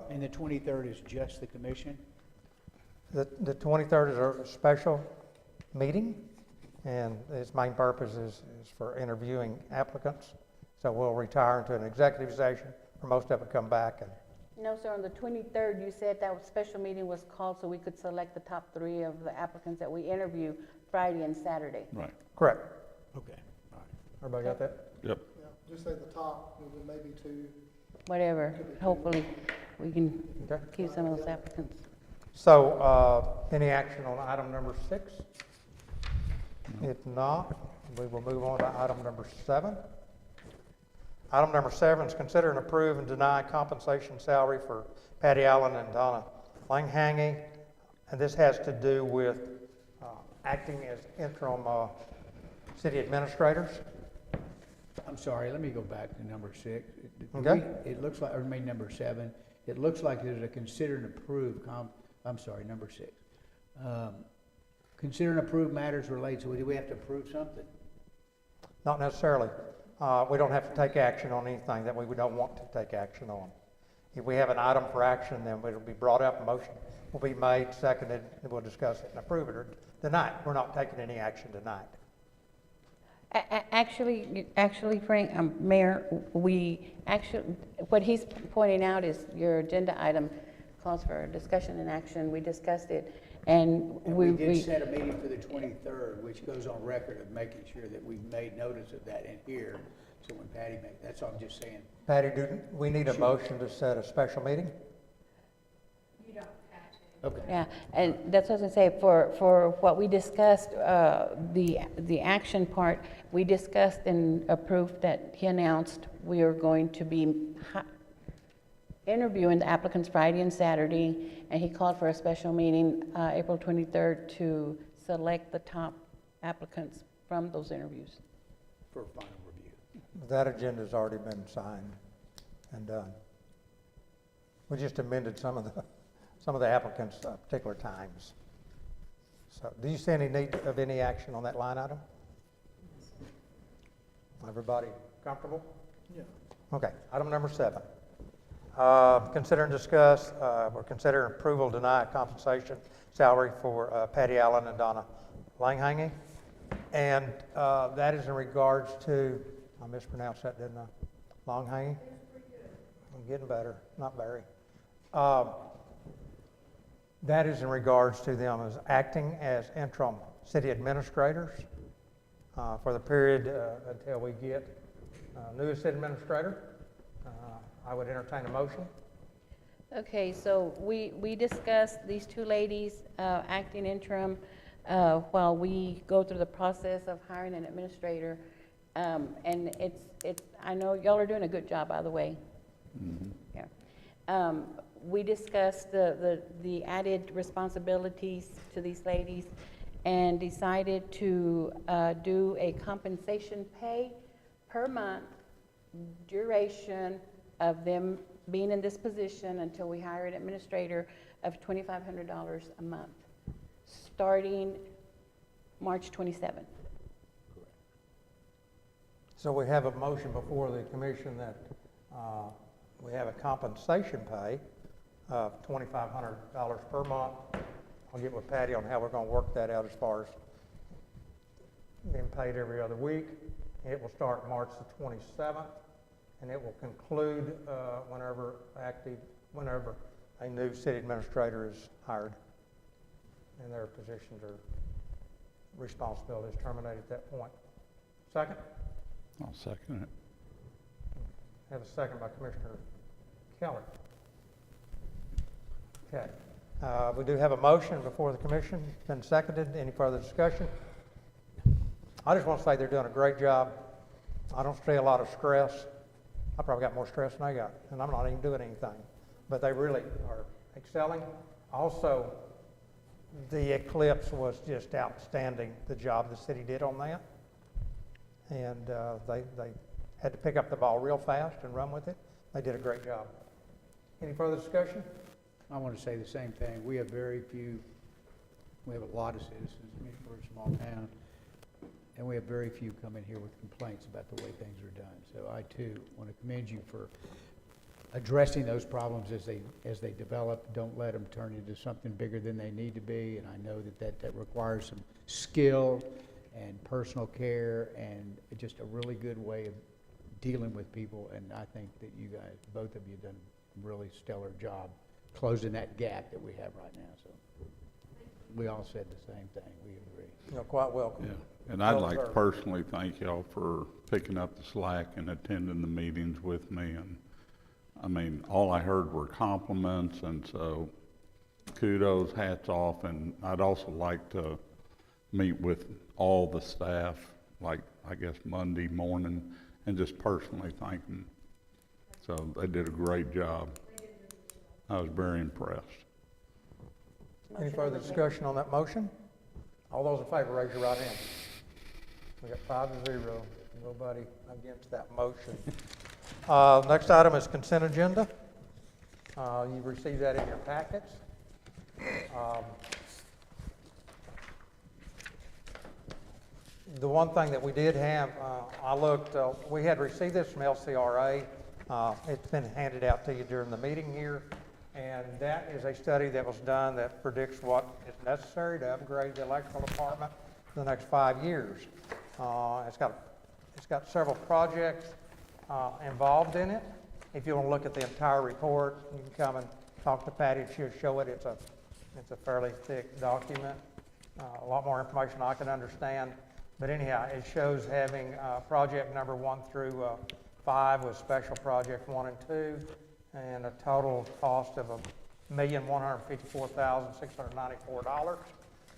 And the 23rd is just the commission? the 23rd is a special meeting, and its main purpose is for interviewing applicants. So we'll retire into an executive session, where most of it come back. And No, sir, on the 23rd, you said that special meeting was called so we could select the top 3 of the applicants that we interview Friday and Saturday. Right, correct. Okay, all right. Everybody got that? yep. Yeah, just say the top, and then maybe 2. Whatever, hopefully we can Okay. keep some of those applicants. So, any action on item number 6? If not, we will move on to item number 7. Item number 7 is consider and approve and deny compensation salary for Patty Allen and Donna Langhange. And this has to do with acting as interim city administrators. I'm sorry, let me go back to number 6. Okay. It looks like, or maybe number 7, it looks like there's a consider and approve, number 6. Consider and approve matters related, so do we have to approve something? Not necessarily. We don't have to take action on anything that we don't want to take action on. If we have an item for action, then it'll be brought up, a motion will be made, seconded, and we'll discuss it and approve it or deny it. We're not taking any action tonight. Actually, Frank, Mayor, what he's pointing out is your agenda item calls for discussion and action. We discussed it, and And we did set a meeting for the 23rd, which goes on record of making sure that we've made notice of that in here. So when Patty makes, that's all I'm just saying. Patty, do we need a motion to set a special meeting? Okay. Yeah, and that's what I was gonna say, for what we discussed, the action part, we discussed and approved that he announced we are going to be interviewing the applicants Friday and Saturday, and he called for a special meeting, April 23rd, to select the top applicants from those interviews. For final review. That agenda's already been signed and done. We just amended some of the applicants' particular times. So, do you see any need of any action on that line item? Everybody comfortable? Yeah. Okay, item number 7. Consider and discuss, or consider approval, deny compensation salary for Patty Allen and Donna Langhange. And that is in regards to, I mispronounced that, didn't I? Langhange? I'm getting better, not Barry. That is in regards to them as acting as interim city administrators for the period until we get a new city administrator. I would entertain a motion. Okay, so we discussed these 2 ladies acting interim while we go through the process of hiring an administrator. And it's I know y'all are doing a good job, by the way. Mhm. Yeah. We discussed the added responsibilities to these ladies and decided to do a compensation pay per month duration of them being in this position until we hire an administrator of $2,500 a month, starting March 27th. So we have a motion before the commission that we have a compensation pay of $2,500 per month I'll get with Patty on how we're gonna work that out as far as being paid every other week. It will start March the 27th, and it will conclude whenever a new city administrator is hired, and their positions or responsibilities terminated at that point. Second? I'll second it. Have a second by Commissioner Keller. Okay. We do have a motion before the commission, been seconded. Any further discussion? I just want to say they're doing a great job. I don't see a lot of stress. I probably got more stress than they got, and I'm not even doing anything. But they really are excelling. Also, the Eclipse was just outstanding, the job the city did on that. And they had to pick up the ball real fast and run with it. They did a great job. Any further discussion? I want to say the same thing. We have a lot of citizens, I mean, we're a small town, and we have very few come in here with complaints about the way things are done. So I too want to commend you for addressing those problems as they develop. Don't let them turn into something bigger than they need to be. And I know that requires some skill and personal care and just a really good way of dealing with people. And I think that you guys, both of you, done a really stellar job closing that gap that we have right now. So we all said the same thing. We agree. You're quite welcome. Yeah, and I'd Well like to deserved. personally thank y'all for picking up the slack and attending the meetings with me. And I mean, all I heard were compliments, and so kudos, hats off. And I'd also like to meet with all the staff, like I guess Monday morning, and just personally thank them. So they did a great job. I was very impressed. Any further discussion on that motion? All those in favor, raise your right hand. We got 5-0, nobody against that motion. Next item is consent agenda. You've received that in your packets. The one thing that we did have, I looked, we had received this from LCRA. It's been handed out to you during the meeting here. And that is a study that was done that predicts what is necessary to upgrade the electrical department for the next 5 years. It's got several projects involved in it. If you want to look at the entire report, you can come and talk to Patty. She'll show it. It's a fairly thick document. A lot more information I can understand. But anyhow, it shows having project number 1 through 5 with special project 1 and 2. And a total cost of $1,154,694.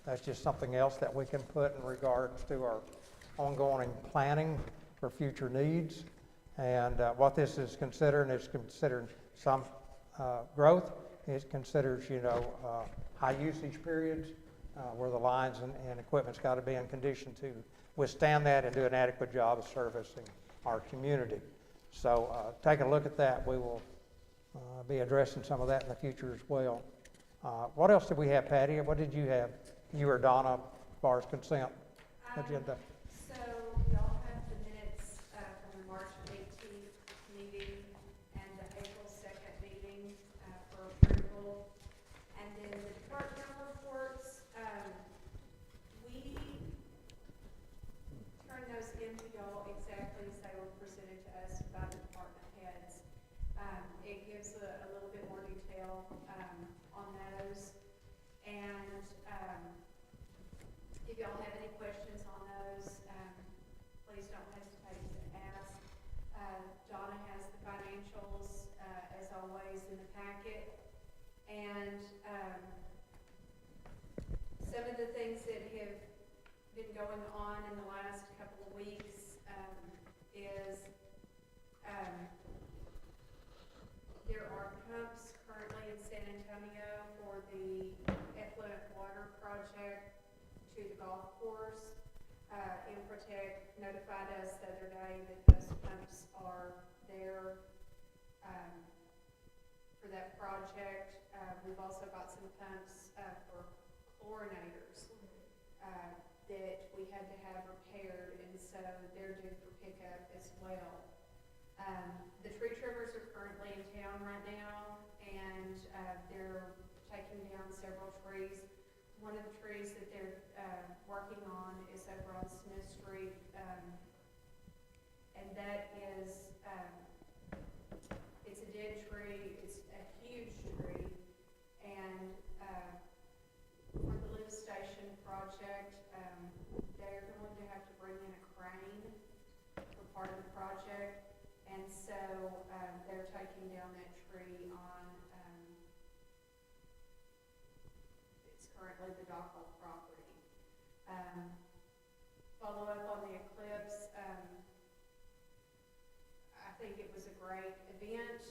That's just something else that we can put in regards to our ongoing planning for future needs. And what this is considering some growth. It considers, high usage periods where the lines and equipment's got to be in condition to withstand that and do an adequate job of servicing our community. So take a look at that. We will be addressing some of that in the future as well. What else did we have, Patty? What did you have, you or Donna, as far as consent agenda? So y'all have the minutes from the March 18th meeting and the April 2nd meeting for approval. And then the department reports, we turned those into y'all exactly as they were presented to us by the department heads. It gives a little bit more detail on those. And if y'all have any questions on those, please don't hesitate to ask. Donna has the financials, as always, in the packet. And some of the things that have been going on in the last couple of weeks is there are pumps currently in San Antonio for the effluent water project to the golf course. Infratech notified us the other day that those pumps are there for that project. We've also got some pumps for chlorinators that we had to have repaired, and so they're due for pickup as well. The tree trimmers are currently in town right now, and they're taking down several trees. one of the trees that they're, working on is over on Smith Street, and that is, it's a dead tree, it's a huge tree, and, for the lift station project, they're going to have to bring in a crane for part of the project, and so, they're taking down that tree on, it's currently the Dockwell property. Follow up on the eclipse, I think it was a great event,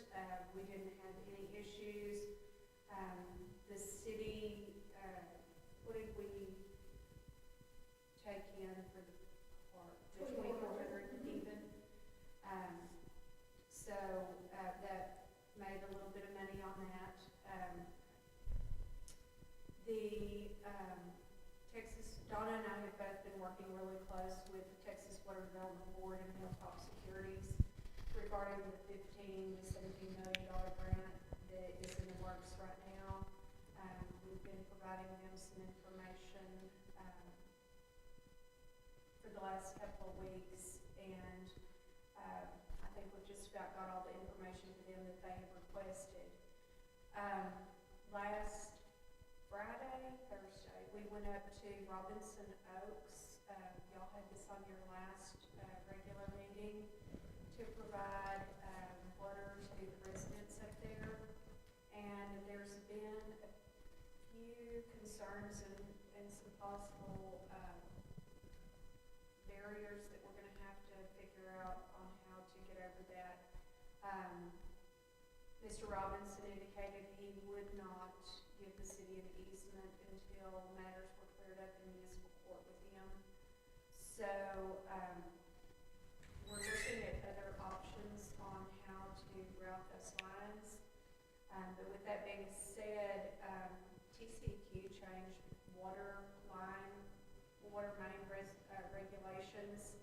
we didn't have any issues. The city, what did we take in for the park? 2,400 even. So, that made a little bit of money on that. The, Texas, Donna and I have both been working really close with the Texas Water Development Board and Hilltop Securities regarding the $15 to $17 million grant that is in the works right now. We've been providing them some information, for the last couple of weeks, and, I think we've just about got all the information to them that they have requested. Last Thursday, we went up to Robinson Oaks. Y'all had this on your last, regular meeting to provide, water to the residents up there. And there's been a few concerns and some possible, barriers that we're gonna have to figure out on how to get over that. Mr. Robinson indicated he would not give the city an easement until matters were cleared up in municipal court with him. So, we're looking at other options on how to route those lines. But with that being said, TCEQ changed water main regulations,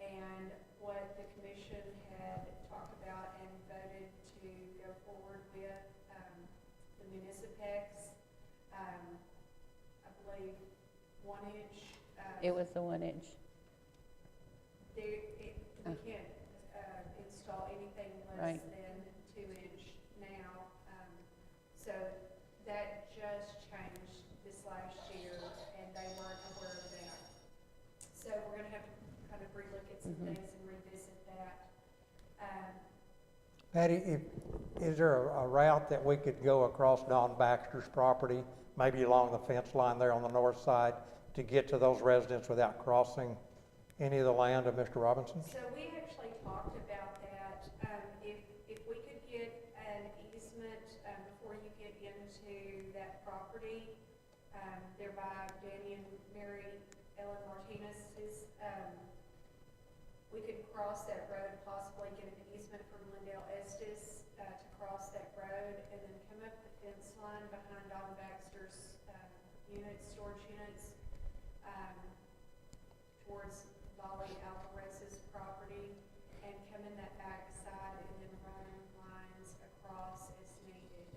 and what the commission had talked about and voted to go forward with, the Municipex, I believe 1 inch. It was the 1 inch. We can't, install anything less Right. than 2 inch now. So that just changed this last year, and they weren't aware of that. So we're gonna have to kind of relook at some things and revisit that. Patty, is there a route that we could go across Don Baxter's property, maybe along the fence line there on the north side, to get to those residents without crossing any of the land of Mr. Robinson? So we actually talked about that. If we could get an easement, before you get into that property, there by Danny and Mary Ellen Martinez's, we could cross that road, possibly get an easement from Lindell Estes, to cross that road, and then come up the fence line behind Don Baxter's, storage units, towards Volley Alvarez's property, and come in that back side and then run lines across as needed.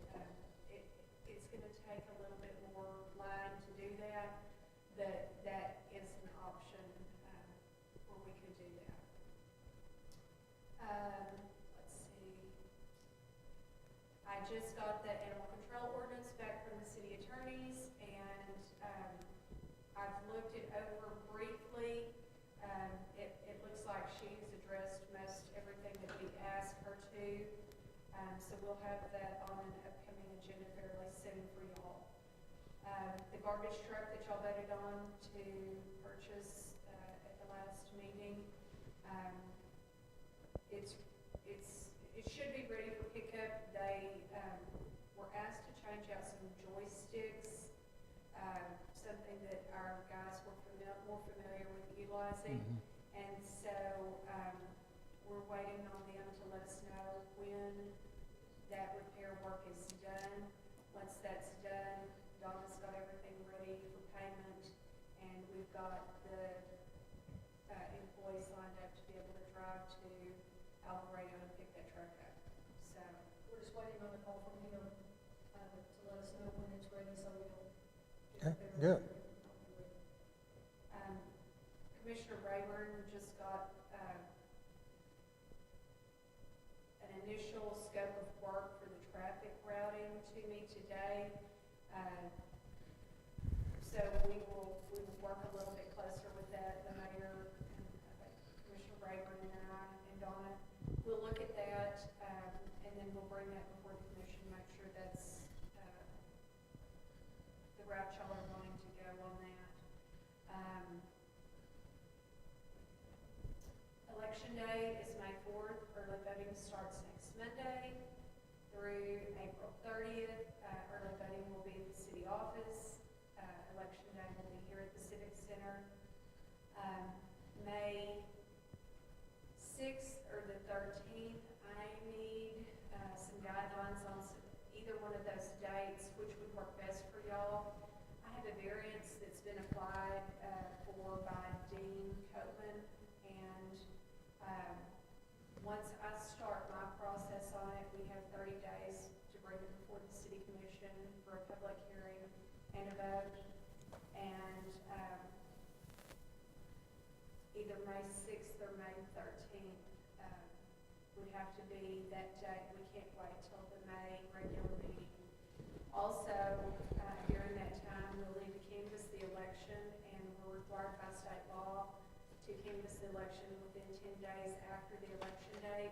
It's gonna take a little bit more line to do that, but that is an option, where we could do that. Let's see. I just got the animal control ordinance back from the city attorneys, and, I've looked it over briefly. It looks like she's addressed most everything that we asked her to. So we'll have that on an upcoming agenda fairly soon for y'all. The garbage truck that y'all voted on to purchase, at the last meeting, it should be ready for pickup. They, were asked to change out some joysticks, something that our guys were more familiar with utilizing. And so, we're waiting on them to let us know when that repair work is done. Once that's done, Donna's got everything ready for payment, and we've got the, employees lined up to be able to drive to Alvarado and pick that truck up. So, We're just waiting on a call from him, to let us know when it's ready, so we'll. Okay, good. Commissioner Rayburn just got, an initial scope of work for the traffic routing to me today. So we will work a little bit closer with that, the mayor, and Commissioner Rayburn and I, and Donna. We'll look at that, and then we'll bring that before the commission, make sure that's, the route y'all are wanting to go on that. Election day is May 4th. Early voting starts next Monday through April 30th. Early voting will be at the city office. Election day will be here at the Civic Center. May 6th or the 13th, I need some guidelines on either one of those dates, which would work best for y'all. I have a variance that's been applied for by Dean Copeman, and once I start my process on it, we have 30 days to bring it before the city commission for a public hearing and a vote. And either May 6th or May 13th would have to be that date. We can't wait till the May regular meeting. Also, during that time, we'll need to canvass the election, and we're required by state law to canvass the election within 10 days after the election date.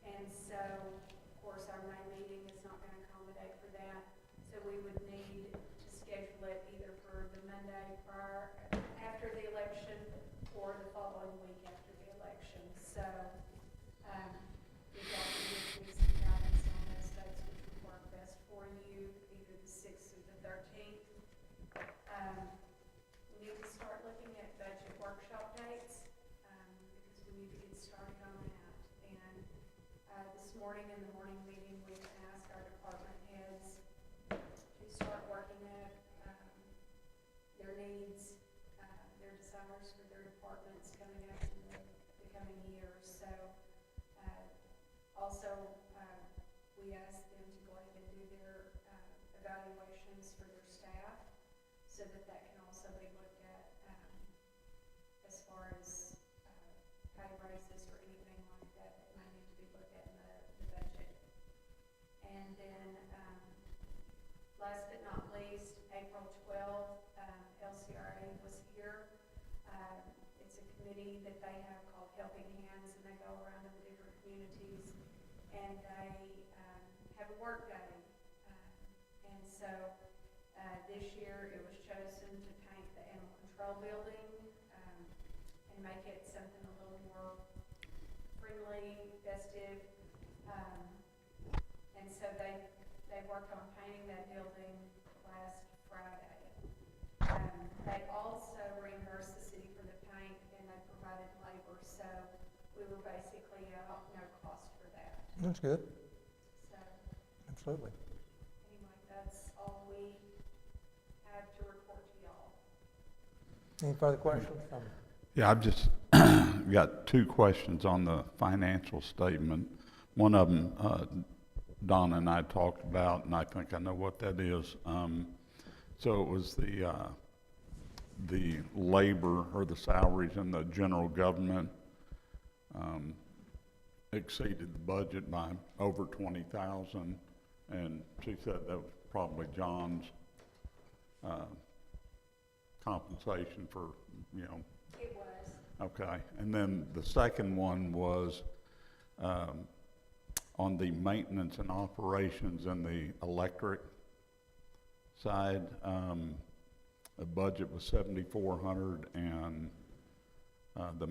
And so, of course, our May meeting is not going to accommodate for that. So we would need to schedule it either for the Monday after the election or the following week after the election. So, if y'all can give me some guidance on those dates which would work best for you, either the 6th or the 13th. We need to start looking at budget workshop dates, because we need to get started on that. And this morning in the morning meeting, we asked our department heads to start working at their needs, their desires for their departments coming up in the coming year. So also we asked them to go ahead and do their evaluations for their staff, so that can also be looked at as far as pay raises or anything like that that might need to be looked at in the budget. And then last but not least, April 12th, LCRA was here. It's a committee that they have called Helping Hands, and they go around to the different communities, and they have a work day. And so this year it was chosen to paint the animal control building and make it something a little more friendly, festive. And so they worked on painting that building last Friday. They also reimbursed the city for the paint, and they provided labor, so we were basically out no cost for that. That's good. So Absolutely. anyway, that's all we have to report to y'all. Any further questions from? Yeah, I've just got two questions on the financial statement. One of them, Donna and I talked about, and I think I know what that is. So it was the labor or the salaries in the general government exceeded the budget by over 20,000, and she said that was probably John's compensation for, you know. It was. Okay, and then the second one was on the maintenance and operations and the electric side. The budget was 7,400, and the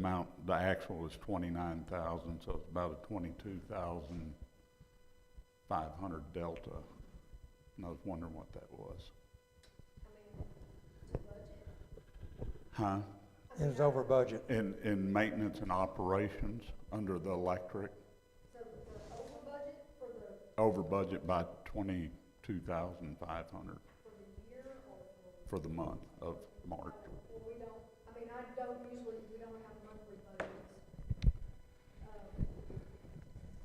actual was 29,000, so it's about a 22,500 delta. And I was wondering what that was. Huh? It was over budget. In maintenance and operations under the electric. So for over budget for the, Over budget by 22,500 for the year or for the month of March. well, we don't, I mean, I don't usually, we don't have monthly budgets.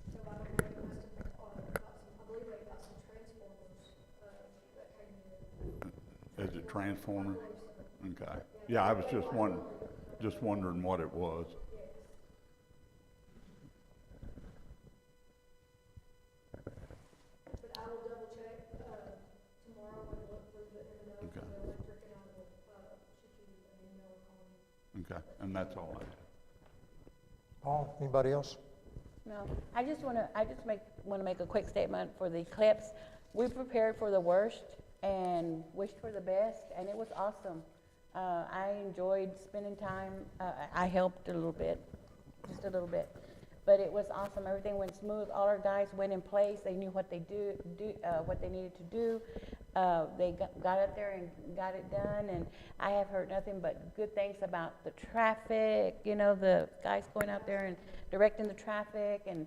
So I don't know, they must have, got some, I believe they got some transformers, that came in. Is it transformer? Okay. Yeah, I was just wondering what it was. But I will double check, tomorrow and look through the M&O for Okay. the electric, and I will, shoot you an email or call you. Okay, and that's all I had. Paul, anybody else? No, I just want to make a quick statement for the eclipse. We prepared for the worst and wished for the best, and it was awesome. I enjoyed spending time, I helped a little bit, just a little bit, but it was awesome. Everything went smooth. All our guys went in place. They knew what they what they needed to do. They got up there and got it done, and I have heard nothing but good things about the traffic, you know, the guys going out there and directing the traffic, and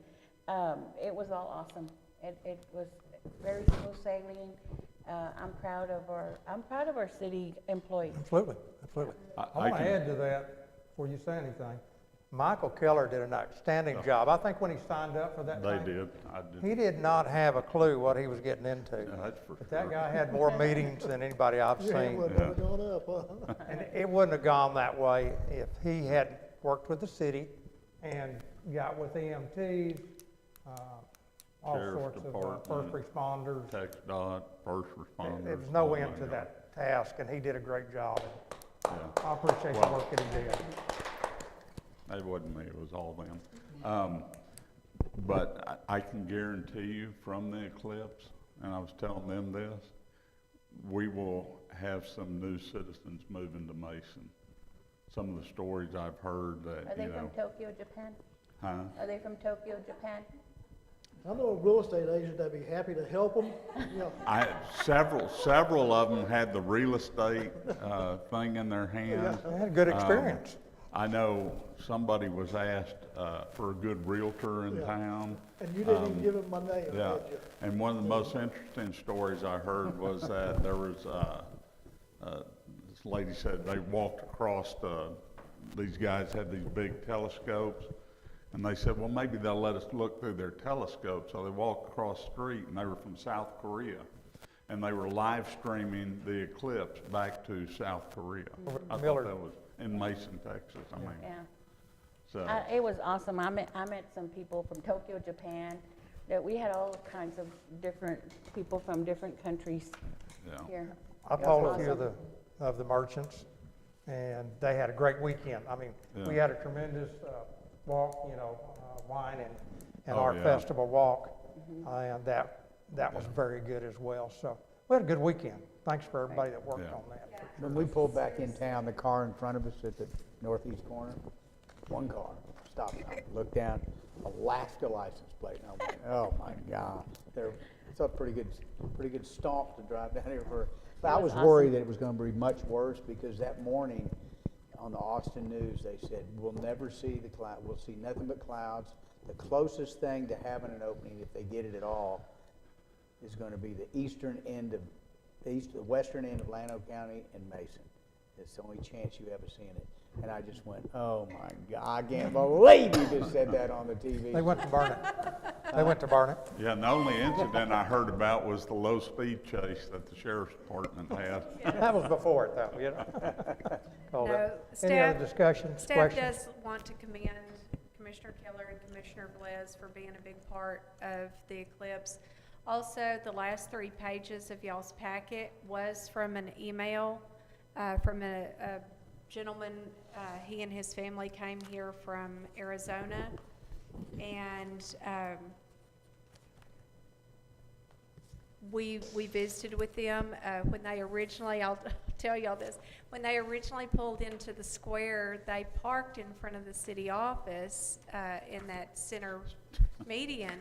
it was all awesome. It was very smooth sailing. I'm proud of our city employees. Absolutely, absolutely. I I want to can- add to that, before you say anything, Michael Keller did an outstanding job. I think when he signed up for that They thing, did, I did. he did not have a clue what he was getting into. Yeah, that's for But that sure. guy had more meetings than anybody I've Yeah, it seen. wouldn't have gone up, huh? And it wouldn't have gone that way if he had worked with the city and got with EMTs, all Sheriff's sorts of Department. first responders. Tech dot, first responders. There was no oh end my to God. that task, and he did a great job. Yeah. I appreciate the Well- work that he did. It wasn't me, it was all them. But I can guarantee you from the eclipse, and I was telling them this, we will have some new citizens moving to Mason. Some of the stories I've heard Are that, they you from know, Tokyo, Japan? huh? Are they from Tokyo, Japan? I know a real estate agent that'd be happy to help them, you know. Several of them had the real estate, thing in their hand. They had a good experience. I know somebody was asked, for a good realtor in Yeah. town. And you didn't even give them my name, did Yeah, you? and one of the most interesting stories I heard was that there was, this lady said they walked across these guys had these big telescopes, and they said, well, maybe they'll let us look through their telescope. So they walked across the street, and they were from South Korea, and they were live streaming the eclipse back to South Korea. I thought Millard. that was in Mason, Texas, I mean, Yeah. so, It was awesome. I met some people from Tokyo, Japan. That we had all kinds of different people from different countries yeah. here. I It was told a few awesome. of the merchants, and they had a great weekend. I mean, we Yeah. had a tremendous walk, you know, wine and Oh, art yeah. festival walk, and that was very good as well. So we had a good weekend. Thanks for everybody that worked Yeah. on that. When we pulled back in town, the car in front of us at the northeast corner, one car stopped, I looked down, Alaska license plate, and I went, oh my God. It's a pretty good stomp to drive down here for, but I It was was worried awesome. that it was gonna be much worse, because that morning on the Austin News, they said, we'll never see the cloud, we'll see nothing but clouds. The closest thing to having an opening, if they get it at all, is gonna be the the western end of Llano County and Mason. It's the only chance you ever seeing it. And I just went, oh my God, I can't believe you just said that on the TV. They went to Barnett. They went to Barnett. Yeah, and the only incident I heard about was the low-speed chase that the sheriff's department had. That was before it, though, you know. Called it. No, Any staff- other discussion, Staff questions? does want to commend Commissioner Keller and Commissioner Velez for being a big part of the eclipse. Also, the last 3 pages of y'all's packet was from an email from a gentleman. He and his family came here from Arizona, and we visited with them when they originally, I'll tell y'all this, when they originally pulled into the square, they parked in front of the city office in that center median,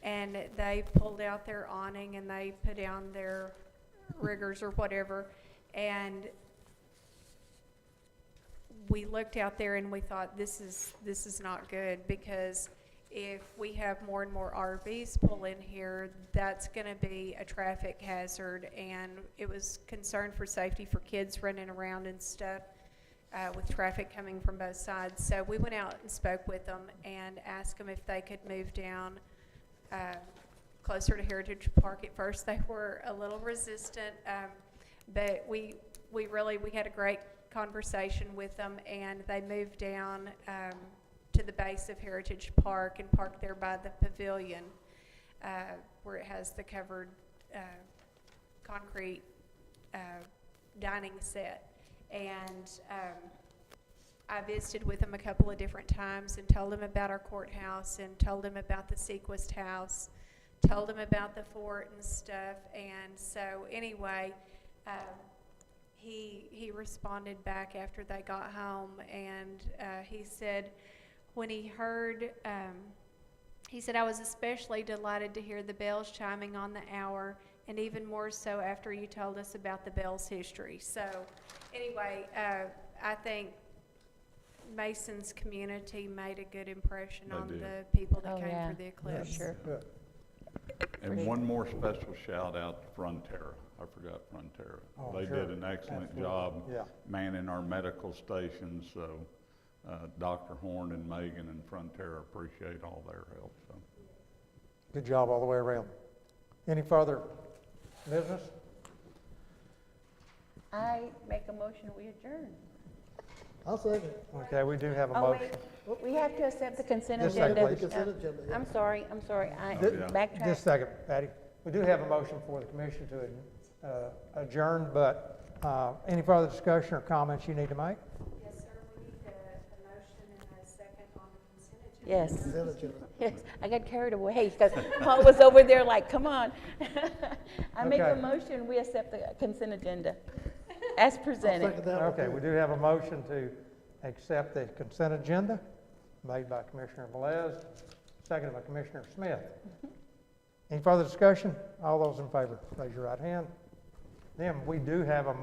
and they pulled out their awning and they put down their riggers or whatever, and we looked out there and we thought, this is not good, because if we have more and more RVs pull in here, that's gonna be a traffic hazard, and it was concern for safety for kids running around and stuff, with traffic coming from both sides. So we went out and spoke with them and asked them if they could move down, closer to Heritage Park. At first, they were a little resistant, but we we had a great conversation with them, and they moved down to the base of Heritage Park and parked there by the pavilion, where it has the covered concrete dining set. And I visited with them a couple of different times and told them about our courthouse and told them about the Sequest House, told them about the fort and stuff. And so anyway, he responded back after they got home, and he said when he heard, he said, I was especially delighted to hear the bells chiming on the hour, and even more so after you told us about the bells' history. So anyway, I think Mason's community made a good impression They on did. the people that Oh, came yeah. for the eclipse. Sure. Good. And one more special shout out to Frontera. I forgot Frontera. Oh, They sure. did an excellent Absolutely. job Yeah. manning our medical stations, so Dr. Horn and Megan and Frontera appreciate all their help, so. Good job all the way around. Any further business? I make a motion, we adjourn. I'll second it. Okay, we do have a Oh, motion. wait, we have to accept the consent Just a second, agenda. please. Consent agenda, yeah. I'm sorry, I Oh, yeah. backtrack. Just a second, Patty. We do have a motion for the commission to adjourn, but any further discussion or comments you need to make? Yes, sir, we need a motion and a second on the consent agenda. Yes, Consent agenda. yes, I got carried away because Paul was over there like, come on. I make a Okay. motion, we accept the consent agenda as I'll presented. second that one, Okay, too. we do have a motion to accept the consent agenda made by Commissioner Velez, seconded by Commissioner Smith. Any further discussion? All those in favor, raise your right hand. Then we do have a